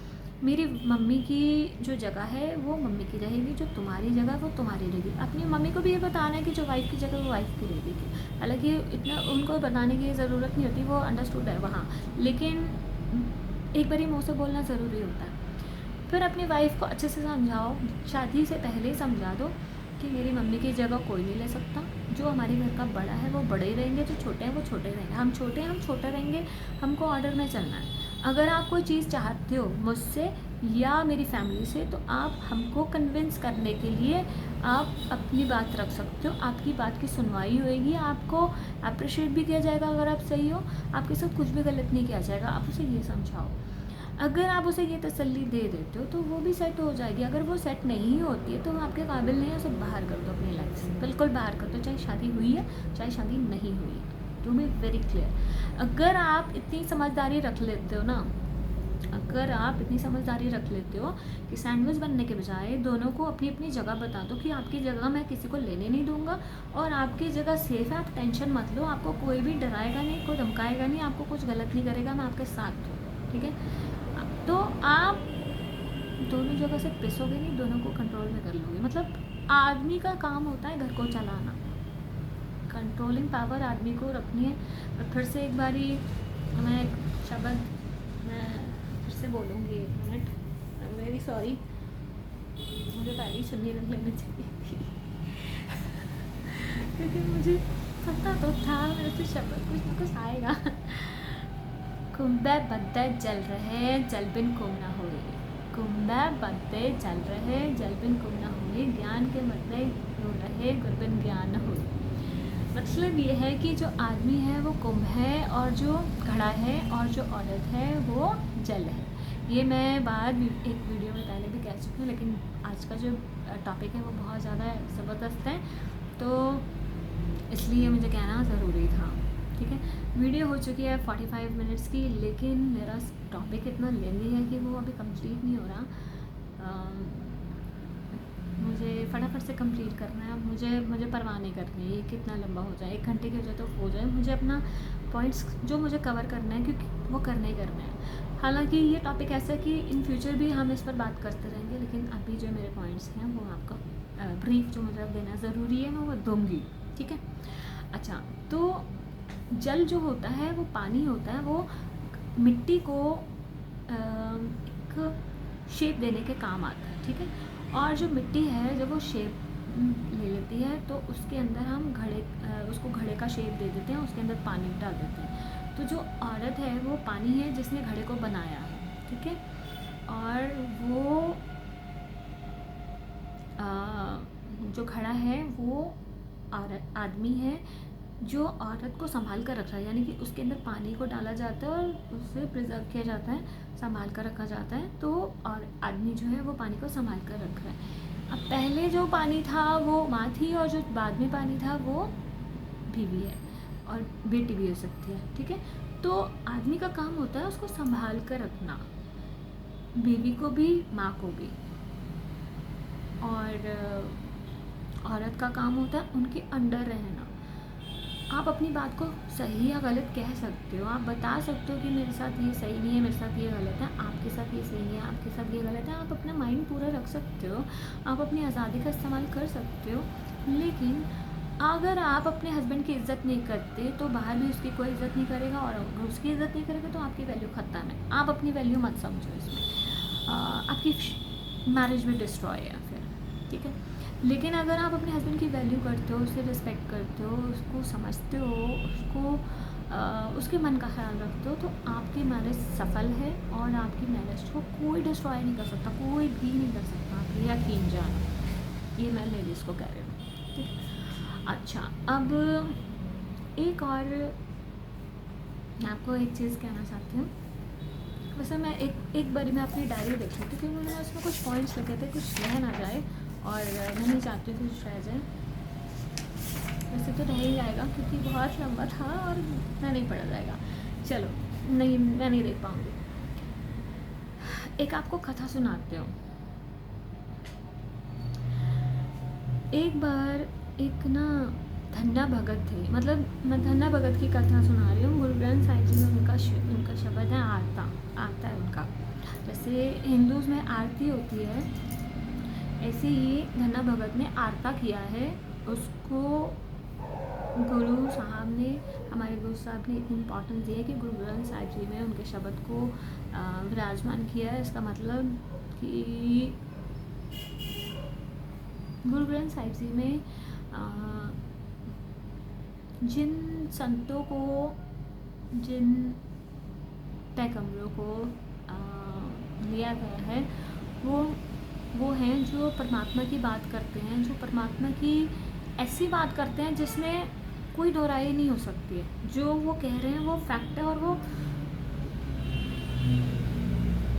मेरी मम्मी की जो जगह है वो मम्मी की रहेगी, जो तुम्हारी जगह वो तुम्हारी रहेगी। अपनी मम्मी को भी ये बताना है कि जो वाइफ की जगह वो वाइफ की रहेगी। हालांकि इतना उनको बताने की ज़रूरत नहीं होती, वो अंडरस्टूड है वहाँ, लेकिन एक बारी मुँह से बोलना ज़रूरी होता है। फिर अपनी वाइफ को अच्छे से समझाओ, शादी से पहले ही समझा दो कि मेरी मम्मी की जगह कोई नहीं ले सकता, जो हमारे घर का बड़ा है वो बड़े ही रहेंगे, जो छोटे हैं वो छोटे रहेंगे, हम छोटे हैं हम छोटे रहेंगे, हमको ऑर्डर में चलना है। अगर आप कोई चीज़ चाहते हो मुझसे या मेरी फैमिली से, तो आप हमको कन्विंस करने के लिए आप अपनी बात रख सकते हो, आपकी बात की सुनवाई होएगी, आपको अप्रिशिएट भी किया जाएगा अगर आप सही हो, आपके साथ कुछ भी गलत नहीं किया जाएगा। आप उसे ये समझाओ। अगर आप उसे ये तसल्ली दे देते हो तो वो भी सेट हो जाएगी। अगर वो सेट नहीं होती है तो वो आपके काबिल नहीं है, उसे बाहर कर दो अपनी लाइफ से, बिल्कुल बाहर कर दो, चाहे शादी हुई है चाहे शादी नहीं हुई है। टू बी वेरी क्लियर, अगर आप इतनी समझदारी रख लेते हो ना, अगर आप इतनी समझदारी रख लेते हो कि सैंडविच बनने के बजाय दोनों को अपनी अपनी जगह बता दो कि आपकी जगह मैं किसी को लेने नहीं दूंगा और आपकी जगह सेफ है, आप टेंशन मत लो, आपको कोई भी डराएगा नहीं, कोई धमकाएगा नहीं, आपको कुछ गलत नहीं करेगा, मैं आपके साथ हूँ, ठीक है? तो आप दोनों जगह से पिसोगे नहीं, दोनों को कंट्रोल में कर लोगे। मतलब आदमी का काम होता है घर को चलाना, कंट्रोलिंग पावर आदमी को रखनी है। और फिर से एक बारी मैं एक शब्द मैं फिर से बोलूँगी, 1 minute, I am very sorry, मुझे पहले ही सुननी रख लेनी चाहिए थी क्योंकि मुझे पता तो था मेरे से शब्द कुछ ना कुछ आएगा। कुंबे बद्दे जल रहे, जल बिन कुम ना होए, कुंभे बदते चल रहे, जल बिन कुंभ न होए, ज्ञान के बदले हो रहे, गुर बिन ज्ञान न होए। मतलब ये है कि जो आदमी है वो कुंभ है, और जो घड़ा है, और जो औरत है वो जल है। ये मैं बाद एक वीडियो में पहले भी कह चुकी हूँ, लेकिन आज का जो टॉपिक है वो बहुत ज़्यादा ज़बरदस्त है, तो इसलिए मुझे कहना ज़रूरी था। ठीक है, वीडियो हो चुकी है 45 मिनट्स की, लेकिन मेरा टॉपिक इतना लेंदी है कि वो अभी कंप्लीट नहीं हो रहा। मुझे फटाफट से कंप्लीट करना है। मुझे परवाह नहीं करनी है ये कितना लंबा हो जाए, 1 घंटे की हो जाए तो हो जाए। मुझे अपना पॉइंट्स जो मुझे कवर करना है, क्योंकि वो करना ही करना है। हालांकि ये टॉपिक ऐसा है कि इन फ्यूचर भी हम इस पर बात करते रहेंगे, लेकिन अभी जो मेरे पॉइंट्स हैं वो आपको ब्रीफ जो मुझे देना ज़रूरी है मैं वो दूँगी। ठीक है, अच्छा, तो जल जो होता है वो पानी होता है, वो मिट्टी को एक शेप देने के काम आता है। ठीक है, और जो मिट्टी है जब वो शेप ले लेती है तो उसके अंदर हम उसको घड़े का शेप दे देते हैं, उसके अंदर पानी डाल देते हैं। तो जो औरत है वो पानी है जिसने घड़े को बनाया है। ठीक है, और वो जो घड़ा है वो आदमी है जो औरत को संभाल कर रख रहा है, यानी कि उसके अंदर पानी को डाला जाता है और उसे प्रिजर्व किया जाता है, संभाल कर रखा जाता है। तो और आदमी जो है वो पानी को संभाल कर रख रहा है। अब पहले जो पानी था वो माँ थी, और जो बाद में पानी था वो बीवी है, और बेटी भी हो सकती है। ठीक है, तो आदमी का काम होता है उसको संभाल कर रखना, बीवी को भी, माँ को भी। और औरत का काम होता है उनके अंडर रहना। आप अपनी बात को सही या गलत कह सकते हो, आप बता सकते हो कि मेरे साथ ये सही नहीं है, मेरे साथ ये गलत है, आपके साथ ये सही है, आपके साथ ये गलत है। आप अपना माइंड पूरा रख सकते हो, आप अपनी आज़ादी का इस्तेमाल कर सकते हो। लेकिन अगर आप अपने हस्बैंड की इज़्ज़त नहीं करते तो बाहर भी उसकी कोई इज़्ज़त नहीं करेगा, और अगर उसकी इज़्ज़त नहीं करेगा तो आपकी वैल्यू ख़त्म है। आप अपनी वैल्यू मत समझो इसमें, आपकी मैरिज भी डिस्ट्रॉय है फिर। ठीक है, लेकिन अगर आप अपने हस्बैंड की वैल्यू करते हो, उसे रिस्पेक्ट करते हो, उसको समझते हो, उसके मन का ख्याल रखते हो, तो आपकी मैरिज सफल है, और आपकी मैरिज को कोई डिस्ट्रॉय नहीं कर सकता, कोई भी नहीं कर सकता। आप यकीन जानो, ये मैं लेडीज़ को कह रही हूँ। ठीक है, अच्छा, अब एक और मैं आपको एक चीज़ कहना चाहती हूँ। वैसे मैं एक बारी मैं अपनी डायरी देख रही थी, क्योंकि मैंने उसमें कुछ पॉइंट्स लिखे थे, कुछ रह ना जाए, और मैं नहीं चाहती हूँ कुछ रह जाए। वैसे तो रह ही जाएगा क्योंकि बहुत लंबा था और मैं नहीं पढ़ा जाएगा। चलो, नहीं, मैं नहीं देख पाऊँगी। एक आपको कथा सुनाते हो। एक बार एक ना धन्ना भगत थे, मतलब मैं धन्ना भगत की कथा सुना रही हूँ। गुरु ग्रंथ साहिब जी में उनका शब्द है आता है उनका। जैसे हिंदूज़ में आरती होती है, ऐसे ही धन्ना भगत ने आरता किया है। उसको गुरु साहब ने, हमारे गुरु साहब ने इतनी इम्पोर्टेंस दी है कि गुरु ग्रंथ साहिब जी में उनके शब्द को विराजमान किया है। इसका मतलब कि गुरु ग्रंथ साहिब जी में जिन संतों को, जिन पैगंबरों को लिया गया है, वो हैं जो परमात्मा की बात करते हैं, जो परमात्मा की ऐसी बात करते हैं जिसमें कोई दोहराई नहीं हो सकती है। जो वो कह रहे हैं वो फैक्ट है, और वो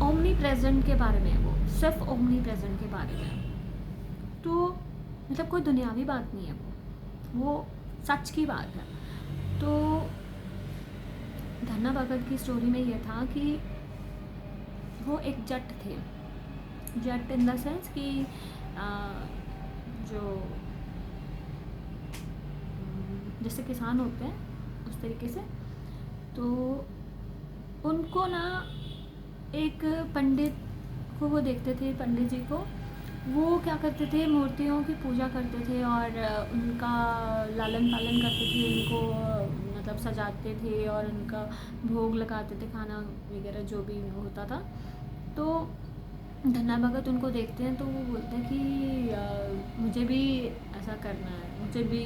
ओमनी प्रेजेंट के बारे में, वो सिर्फ ओमनी प्रेजेंट के बारे में। तो मतलब कोई दुनियावी बात नहीं है, वो सच की बात है। तो धन्ना भगत की स्टोरी में ये था कि वो एक जट थे, जट इन द सेंस कि जो जैसे किसान होते हैं उस तरीके से। तो उनको ना एक पंडित को वो देखते थे, पंडित जी को। वो क्या करते थे, मूर्तियों की पूजा करते थे और उनका लालन पालन करते थे, उनको मतलब सजाते थे और उनका भोग लगाते थे, खाना वगैरह जो भी होता था। तो धन्ना भगत उनको देखते हैं तो वो बोलते हैं कि मुझे भी ऐसा करना है, मुझे भी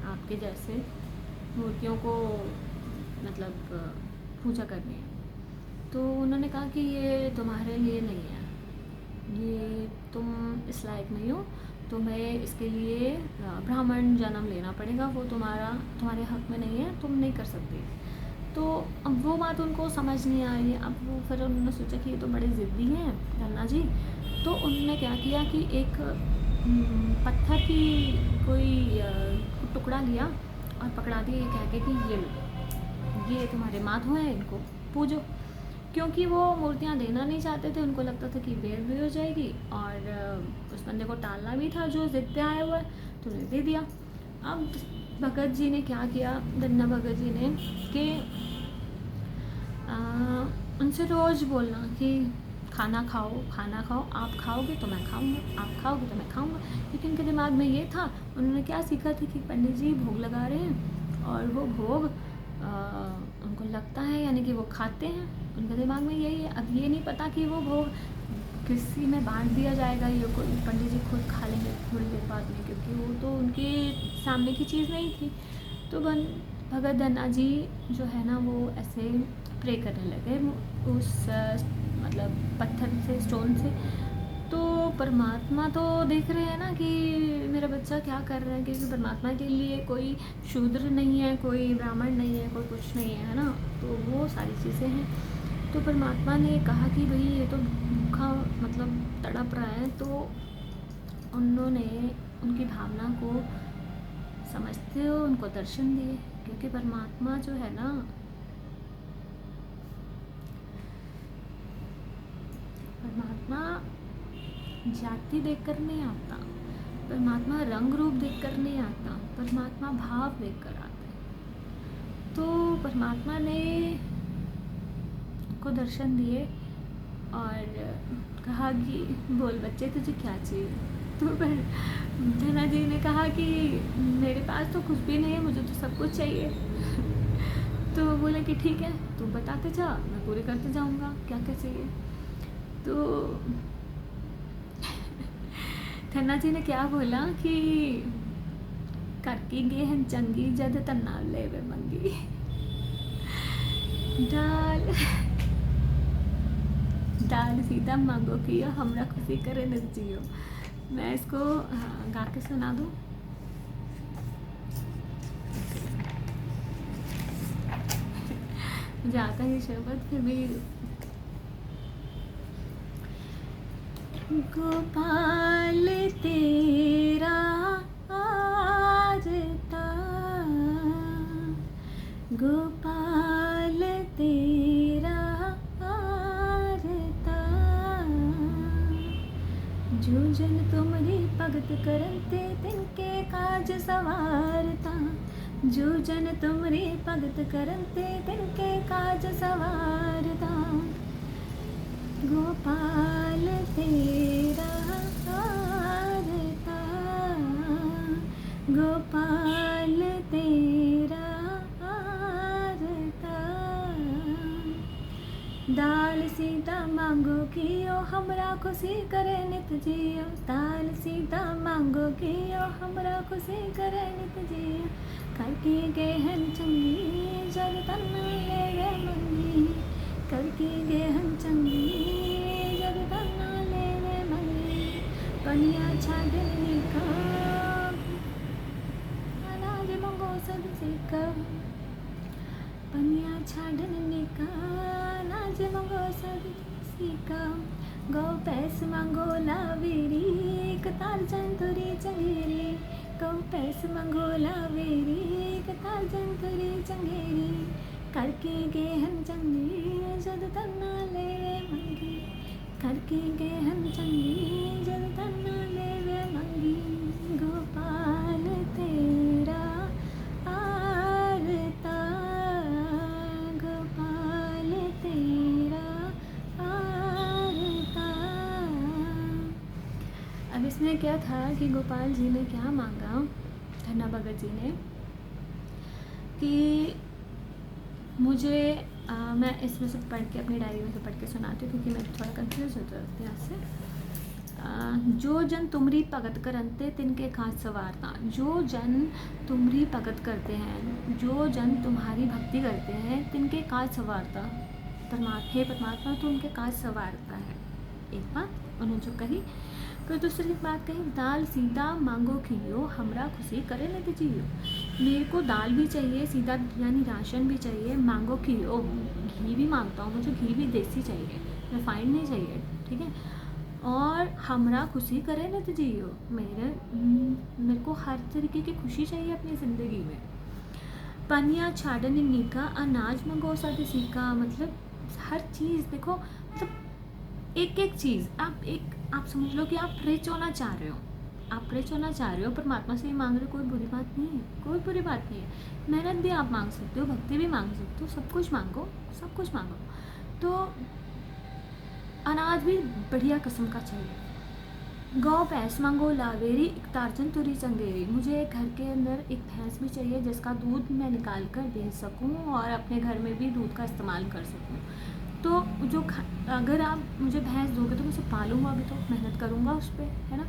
आपके जैसे मूर्तियों को मतलब पूजा करनी है। तो उन्होंने कहा कि ये तुम्हारे लिए नहीं है, ये तुम इस लायक नहीं हो, तुम्हें इसके लिए ब्राह्मण जन्म लेना पड़ेगा, वो तुम्हारे हक में नहीं है, तुम नहीं कर सकती। तो अब वो बात उनको समझ नहीं आ रही है। अब वो फिर उन्होंने सोचा कि ये तो बड़े ज़िद्दी हैं धन्ना जी। तो उन्होंने क्या किया कि एक पत्थर की कोई टुकड़ा लिया और पकड़ा दिया, ये कह के कि ये तुम्हारे माधो हैं, इनको पूजो। क्योंकि वो मूर्तियाँ देना नहीं चाहते थे, उनको लगता था कि बेर भी हो जाएगी, और उस बंदे को टालना भी था जो ज़िद पे आया हुआ है, तो उन्हें दे दिया। अब भगत जी ने क्या किया, धन्ना भगत जी ने, कि उनसे रोज़ बोलना कि खाना खाओ, आप खाओगे तो मैं खाऊंगा, आप खाओगे तो मैं खाऊंगा। क्योंकि उनके दिमाग में ये था, उन्होंने क्या सीखा था कि पंडित जी भोग लगा रहे हैं और वो भोग उनको लगता है, यानी कि वो खाते हैं, उनके दिमाग में यही है। अब ये नहीं पता कि वो भोग किसी में बांट दिया जाएगा, ये कोई पंडित जी खुद खा लेंगे थोड़ी देर बाद में, क्योंकि वो तो उनके सामने की चीज़ नहीं थी। तो भगत धन्ना जी जो है ना, वो ऐसे प्रे करने लगे उस मतलब पत्थर से, स्टोन से। तो परमात्मा तो देख रहे हैं ना कि मेरा बच्चा क्या कर रहा है, क्योंकि परमात्मा के लिए कोई शूद्र नहीं है, कोई ब्राह्मण नहीं है, कोई कुछ नहीं है ना, तो वो सारी चीज़ें हैं। तो परमात्मा ने कहा कि भाई ये तो भूखा मतलब तड़प रहा है, तो उन्होंने उनकी भावना को समझते हुए उनको दर्शन दिए। क्योंकि परमात्मा जो है ना, परमात्मा जाति देखकर नहीं आता, परमात्मा रंग रूप देखकर नहीं आता, परमात्मा भाव देखकर आता है। तो परमात्मा ने को दर्शन दिए और कहा कि बोल बच्चे तुझे क्या चाहिए। तो फिर धन्ना जी ने कहा कि मेरे पास तो कुछ भी नहीं है, मुझे तो सब कुछ चाहिए। तो बोले कि ठीक है, तू बताते जा, मैं पूरे करते जाऊंगा क्या क्या चाहिए। तो धन्ना जी ने क्या बोला कि करके गे हन चंगी जद तन्ना लेवे मंगी। दाल सीधा मांगो कियो, हमरा खुशी करे न जियो। मैं इसको गा के सुना दूँ। मुझे आता है शब्द फिर भी। गोपाल तेरा आरता, गोपाल तेरा आरता, जो जन तुमरी भगत करते तिनके काज सवारता, जो जन तुमरी भगत करते तिनके काज सवारता। गोपाल तेरा आरता, गोपाल तेरा आरता, दाल सीधा मांगो कियो, हमरा खुशी करे नित जियो, दाल सीधा मांगो कियो, हमरा खुशी करे नित जियो। करके गेहन चंगी जग तन्ना लेवे मंगी, करके गेहन चंगी जग तन्ना लेवे मंगी। पनिया छाड़ने का अनाज मंगो सब सीखा, पनिया छाड़ने का अनाज मंगो सब सीखा। गौ पैस मांगो लावेरी, कतार जंतुरी चंगेरी, गौ पैस मांगो लावेरी, कतार जंतुरी चंगेरी। करके गेहन चंगी जद तन्ना लेवे मंगी, करके गेहन चंगी जद तन्ना लेवे मंगी। गोपाल तेरा आरता, गोपाल तेरा आरता। अब इसमें क्या था कि गोपाल जी ने क्या मांगा, धन्ना भगत जी ने, कि मुझे मैं इसमें से पढ़ के अपनी डायरी में से पढ़ के सुनाती हूँ, क्योंकि मैं थोड़ा कंफ्यूज हो जाती हूँ यहाँ से। जो जन तुमरी भगत करते तिनके काज सवारता, जो जन तुमरी भगत करते हैं, जो जन तुम्हारी भक्ति करते हैं, तिनके काज सवारता, हे परमात्मा तो उनके काज संवारता है। एक बात उन्होंने जो कही। फिर दूसरी बात कही, दाल सीधा मांगो खियो, हमरा खुशी करे न दीजियो। मेरे को दाल भी चाहिए सीधा, यानी राशन भी चाहिए, मांगो खियो, घी भी मांगता हूँ, मुझे घी भी देसी चाहिए, रिफाइंड नहीं चाहिए, ठीक है। और हमरा खुशी करे न दीजियो, मेरे को हर तरीके की खुशी चाहिए अपनी ज़िंदगी में। पनिया छाड़न नीका, अनाज मंगो सादे सीका, मतलब हर चीज़ देखो, मतलब एक एक चीज़ आप समझ लो कि आप रिच होना चाह रहे हो, आप रिच होना चाह रहे हो, परमात्मा से ही मांग रहे हो, कोई बुरी बात नहीं है, कोई बुरी बात नहीं है। मेहनत भी आप मांग सकते हो, भक्ति भी मांग सकते हो, सब कुछ मांगो, सब कुछ मांगो। तो अनाज भी बढ़िया किस्म का चाहिए। गौ भैंस मांगो लावेरी, एक तारजन तुरी चंगेरी, मुझे घर के अंदर एक भैंस भी चाहिए जिसका दूध मैं निकाल कर बेच सकूं और अपने घर में भी दूध का इस्तेमाल कर सकूं। तो अगर आप मुझे भैंस दोगे तो मैं उसे पालूंगा भी, तो मेहनत करूंगा उस पर, है ना।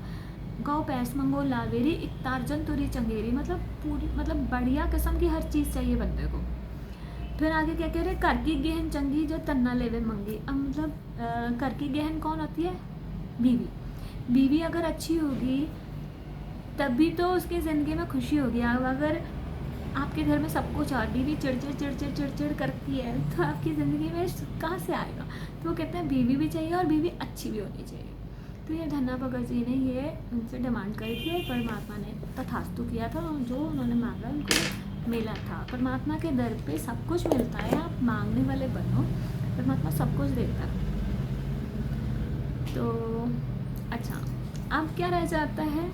गौ भैंस मंगो लावेरी, एक तारजन तुरी चंगेरी, मतलब पूरी, मतलब बढ़िया किस्म की हर चीज़ चाहिए बंदे को। फिर आगे क्या कह रहे, कर की गहन चंगी जो तन्ना लेवे मंगी। अब मतलब कर की गहन कौन होती है, बीवी। बीवी अगर अच्छी होगी तभी तो उसकी ज़िंदगी में खुशी होगी। अब अगर आपके घर में सब कुछ और बीवी चिड़चिड़ करती है तो आपकी ज़िंदगी में कहाँ से आएगा। तो वो कहते हैं बीवी भी चाहिए और बीवी अच्छी भी होनी चाहिए। तो ये धन्ना भगत जी ने ये उनसे डिमांड करी थी और परमात्मा ने तथास्तु किया था, जो उन्होंने मांगा उनको मिला था। परमात्मा के दर पे सब कुछ मिलता है, आप मांगने वाले बनो, परमात्मा सब कुछ देता है। तो अच्छा, अब क्या रह जाता है,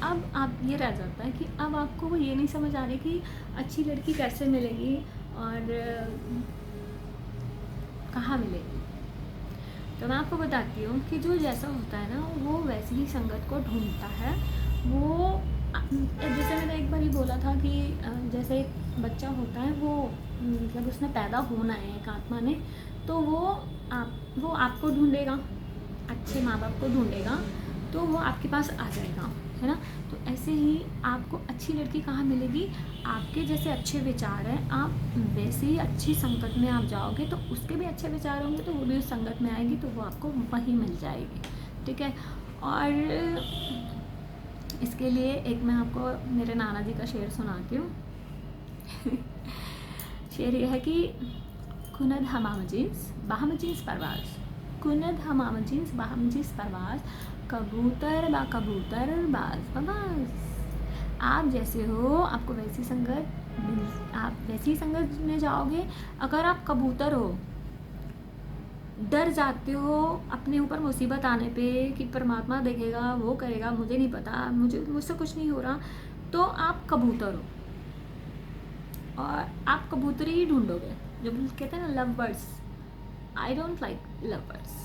अब आप ये रह जाता है कि अब आपको वो ये नहीं समझ आ रही कि अच्छी लड़की कैसे मिलेगी और कहाँ मिलेगी। तो मैं आपको बताती हूँ कि जो जैसा होता है ना वो वैसी ही संगत को ढूंढता है। वो जैसे मैंने एक बार ही बोला था कि जैसे एक बच्चा होता है, वो मतलब उसने पैदा होना है एक आत्मा ने, तो वो आपको ढूंढेगा, अच्छे माँ बाप को ढूंढेगा, तो वो आपके पास आ जाएगा, है ना। तो ऐसे ही आपको अच्छी लड़की कहाँ मिलेगी, आपके जैसे अच्छे विचार हैं, आप वैसे ही अच्छी संगत में आप जाओगे तो उसके भी अच्छे विचार होंगे, तो वो भी उस संगत में आएगी, तो वो आपको वहीं मिल जाएगी, ठीक है। और इसके लिए एक मैं आपको मेरे नाना जी का शेर सुनाती हूँ। शेर यह है कि कुनद हमामजींस बाहमजींस परवाज, कुनद हमामजींस बाहमजींस परवाज, कबूतर बा कबूतर बाज बाज। आप जैसे हो आपको वैसी संगत, आप वैसी संगत में जाओगे। अगर आप कबूतर हो, डर जाते हो अपने ऊपर मुसीबत आने पे कि परमात्मा देखेगा, वो करेगा, मुझे नहीं पता, मुझसे कुछ नहीं हो रहा, तो आप कबूतर हो और आप कबूतरी ही ढूंढोगे। जो कहते हैं ना love birds, I don't like love birds,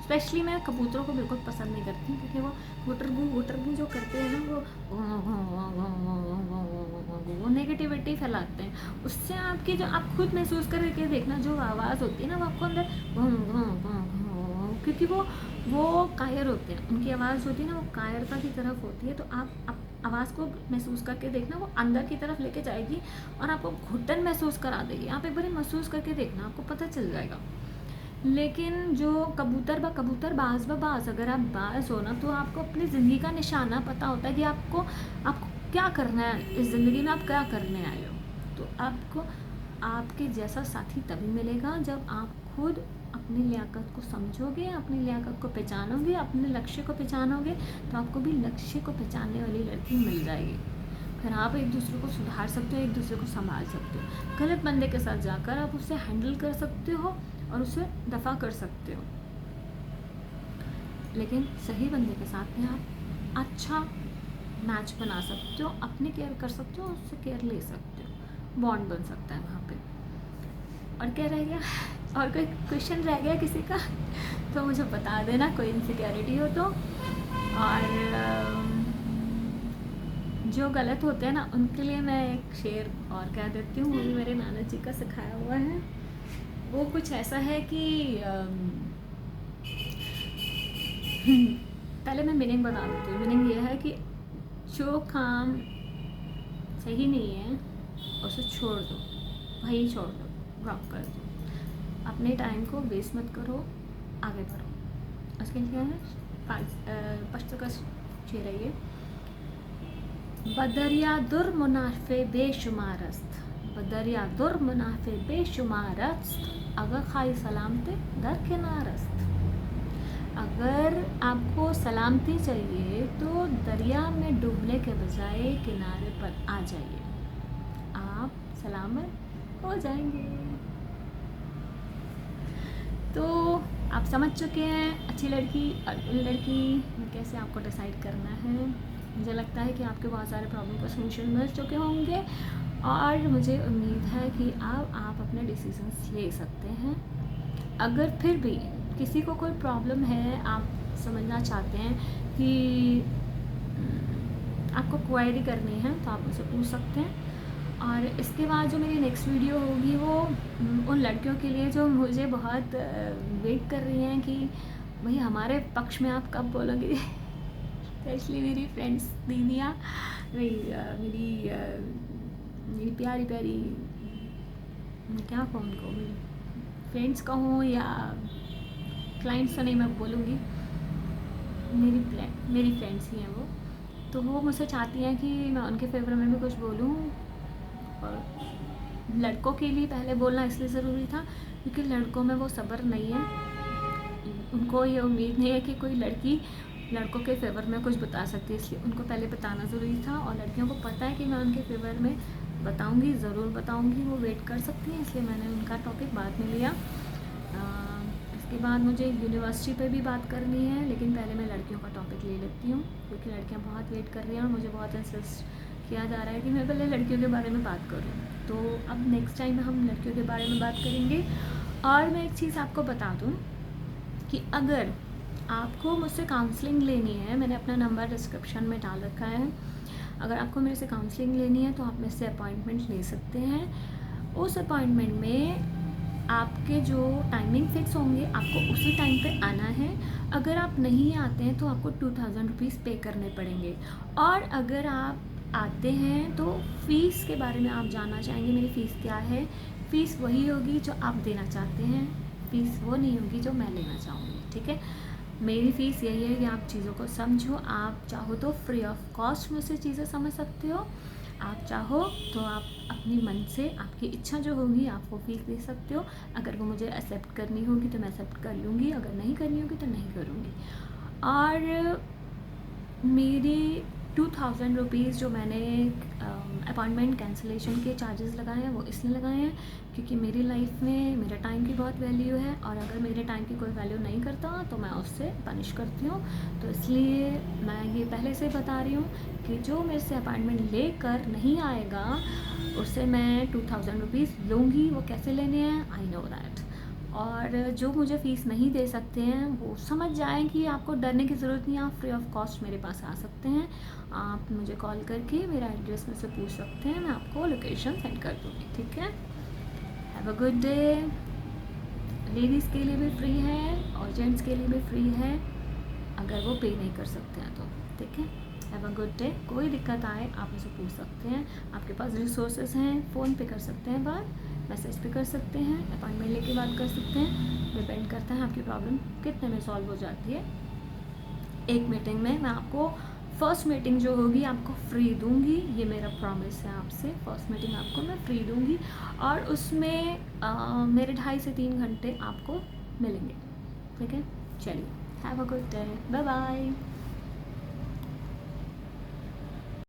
specially मैं कबूतरों को बिल्कुल पसंद नहीं करती, क्योंकि वो गुटरगू जो करते हैं ना, वो नेगेटिविटी फैलाते हैं। उससे आपकी जो आप खुद महसूस करके देखना, जो आवाज़ होती है ना वो आपको अंदर, क्योंकि वो कायर होते हैं, उनकी आवाज़ होती है ना वो कायरता की तरफ होती है। तो आप आवाज़ को महसूस करके देखना, वो अंदर की तरफ लेके जाएगी और आपको घुटन महसूस करा देगी। आप एक बार महसूस करके देखना, आपको पता चल जाएगा। लेकिन जो कबूतर बा कबूतर बाज बा बाज, अगर आप बाज हो ना, तो आपको अपनी ज़िंदगी का निशाना पता होता है कि आपको क्या करना है इस ज़िंदगी में, आप क्या करने आए हो। तो आपको आपके जैसा साथी तभी मिलेगा जब आप खुद अपनी लियाकत को समझोगे, अपनी लियाकत को पहचानोगे, अपने लक्ष्य को पहचानोगे, तो आपको भी लक्ष्य को पहचानने वाली लड़की मिल जाएगी। फिर आप एक दूसरे को सुधार सकते हो, एक दूसरे को संभाल सकते हो। गलत बंदे के साथ जाकर आप उससे हैंडल कर सकते हो और उसे दफ़ा कर सकते हो, लेकिन सही बंदे के साथ में आप अच्छा मैच बना सकते हो, अपनी केयर कर सकते हो, उससे केयर ले सकते हो, बॉन्ड बन सकता है वहाँ पे। और क्या रह गया, और कोई क्वेश्चन रह गया किसी का तो मुझे बता देना, कोई इनसिक्योरिटी हो तो। और जो गलत होते हैं ना उनके लिए मैं एक शेर और कह देती हूँ, वो भी मेरे नाना जी का सिखाया हुआ है। वो कुछ ऐसा है कि पहले मैं मीनिंग बता देती हूँ। मीनिंग ये है कि जो काम सही नहीं है उसे छोड़ दो, वहीं छोड़ दो, ड्रॉप कर दो। अपने टाइम को वेस्ट मत करो, आगे बढ़ो। उसके क्या है पश्तो का शेर है ये, बदरिया दुर मुनाफे बेशुमारस्त, बदरिया दुर मुनाफे बेशुमारस्त, अगर खाई सलामते दर किनारस्त। अगर आपको सलामती चाहिए तो दरिया में डूबने के बजाय किनारे पर आ जाइए, आप सलामत हो जाएंगे। तो आप समझ चुके हैं अच्छी लड़की और बुरी लड़की कैसे आपको डिसाइड करना है। मुझे लगता है कि आपके बहुत सारे प्रॉब्लम का सोल्यूशन मिल चुके होंगे और मुझे उम्मीद है कि अब आप अपने डिसीजंस ले सकते हैं। अगर फिर भी किसी को कोई प्रॉब्लम है, आप समझना चाहते हैं कि आपको क्वेरी करनी है, तो आप मुझसे पूछ सकते हैं। और इसके बाद जो मेरी नेक्स्ट वीडियो होगी वो उन लड़कियों के लिए जो मुझे बहुत वेट कर रही हैं कि भाई हमारे पक्ष में आप कब बोलोगे। स्पेशली मेरी फ्रेंड्स दीदियाँ, मेरी प्यारी प्यारी, क्या कहूँ उनको, फ्रेंड्स कहूँ या क्लाइंट्स तो नहीं मैं बोलूँगी, मेरी फ्रेंड्स ही हैं वो। तो वो मुझसे चाहती हैं कि मैं उनके फेवर में भी कुछ बोलूँ। और लड़कों के लिए पहले बोलना इसलिए ज़रूरी था क्योंकि लड़कों में वो सब्र नहीं है, उनको ये उम्मीद नहीं है कि कोई लड़की लड़कों के फेवर में कुछ बता सकती है, इसलिए उनको पहले बताना ज़रूरी था। और लड़कियों को पता है कि मैं उनके फेवर में बताऊंगी, ज़रूर बताऊंगी, वो वेट कर सकती हैं, इसलिए मैंने उनका टॉपिक बाद में लिया। इसके बाद मुझे यूनिवर्सिटी पे भी बात करनी है, लेकिन पहले मैं लड़कियों का टॉपिक ले लेती हूँ क्योंकि लड़कियाँ बहुत वेट कर रही हैं और मुझे बहुत इंसिस्ट किया जा रहा है कि मैं पहले लड़कियों के बारे में बात करूँ। तो अब नेक्स्ट टाइम हम लड़कियों के बारे में बात करेंगे। और मैं एक चीज़ आपको बता दूँ कि अगर आपको मुझसे काउंसलिंग लेनी है, मैंने अपना नंबर डिस्क्रिप्शन में डाल रखा है, अगर आपको मेरे से काउंसलिंग लेनी है तो आप मेरे से अपॉइंटमेंट ले सकते हैं। उस अपॉइंटमेंट में आपके जो टाइमिंग फ़िक्स होंगे, आपको उसी टाइम पे आना है। अगर आप नहीं आते हैं तो आपको 2000 रुपीज़ पे करने पड़ेंगे। और अगर आप आते हैं तो फ़ीस के बारे में आप जानना चाहेंगे, मेरी फ़ीस क्या है। फ़ीस वही होगी जो आप देना चाहते हैं, फ़ीस वो नहीं होगी जो मैं लेना चाहूँगी, ठीक है। मेरी फ़ीस यही है कि आप चीज़ों को समझो। आप चाहो तो फ्री ऑफ कॉस्ट मुझसे चीज़ें समझ सकते हो, आप चाहो तो आप अपनी मन से, आपकी इच्छा जो होगी आप वो फ़ीस दे सकते हो। अगर वो मुझे एक्सेप्ट करनी होगी तो मैं एक्सेप्ट कर लूँगी, अगर नहीं करनी होगी तो नहीं करूँगी। और मेरी 2000 रुपीज़ जो मैंने अपॉइंटमेंट कैंसिलेशन के चार्जेस लगाए हैं वो इसलिए लगाए हैं क्योंकि मेरी लाइफ में मेरे टाइम की बहुत वैल्यू है और अगर मेरे टाइम की कोई वैल्यू नहीं करता तो मैं उससे पनिश करती हूँ। तो इसलिए मैं ये पहले से बता रही हूँ कि जो मेरे से अपॉइंटमेंट लेकर नहीं आएगा उससे मैं 2000 रुपीज़ लूँगी। वो कैसे लेने हैं, आई नो दैट। और जो मुझे फ़ीस नहीं दे सकते हैं वो समझ जाएं कि आपको डरने की ज़रूरत नहीं है, आप फ्री ऑफ कॉस्ट मेरे पास आ सकते हैं। आप मुझे कॉल करके मेरा एड्रेस में से पूछ सकते हैं, मैं आपको लोकेशन सेंड कर दूँगी, ठीक है। Have a good day. Ladies के लिए भी फ्री है और जेंट्स के लिए भी फ्री है अगर वो पे नहीं कर सकते हैं तो, ठीक है। Have a good day. कोई दिक्कत आए आप मुझे पूछ सकते हैं, आपके पास रिसोर्सेज हैं, फ़ोन पे कर सकते हैं बात, मैसेज पे कर सकते हैं, अपॉइंटमेंट लेके बात कर सकते हैं। डिपेंड करता है आपकी प्रॉब्लम कितने में सॉल्व हो जाती है। एक मीटिंग में मैं आपको फ़र्स्ट मीटिंग जो होगी आपको फ्री दूंगी, ये मेरा प्रॉमिस है आपसे। फ़र्स्ट मीटिंग आपको मैं फ्री दूंगी और उसमें मेरे 2.5 से 3 घंटे आपको मिलेंगे, ठीक है। चलिए, have a good day, bye bye.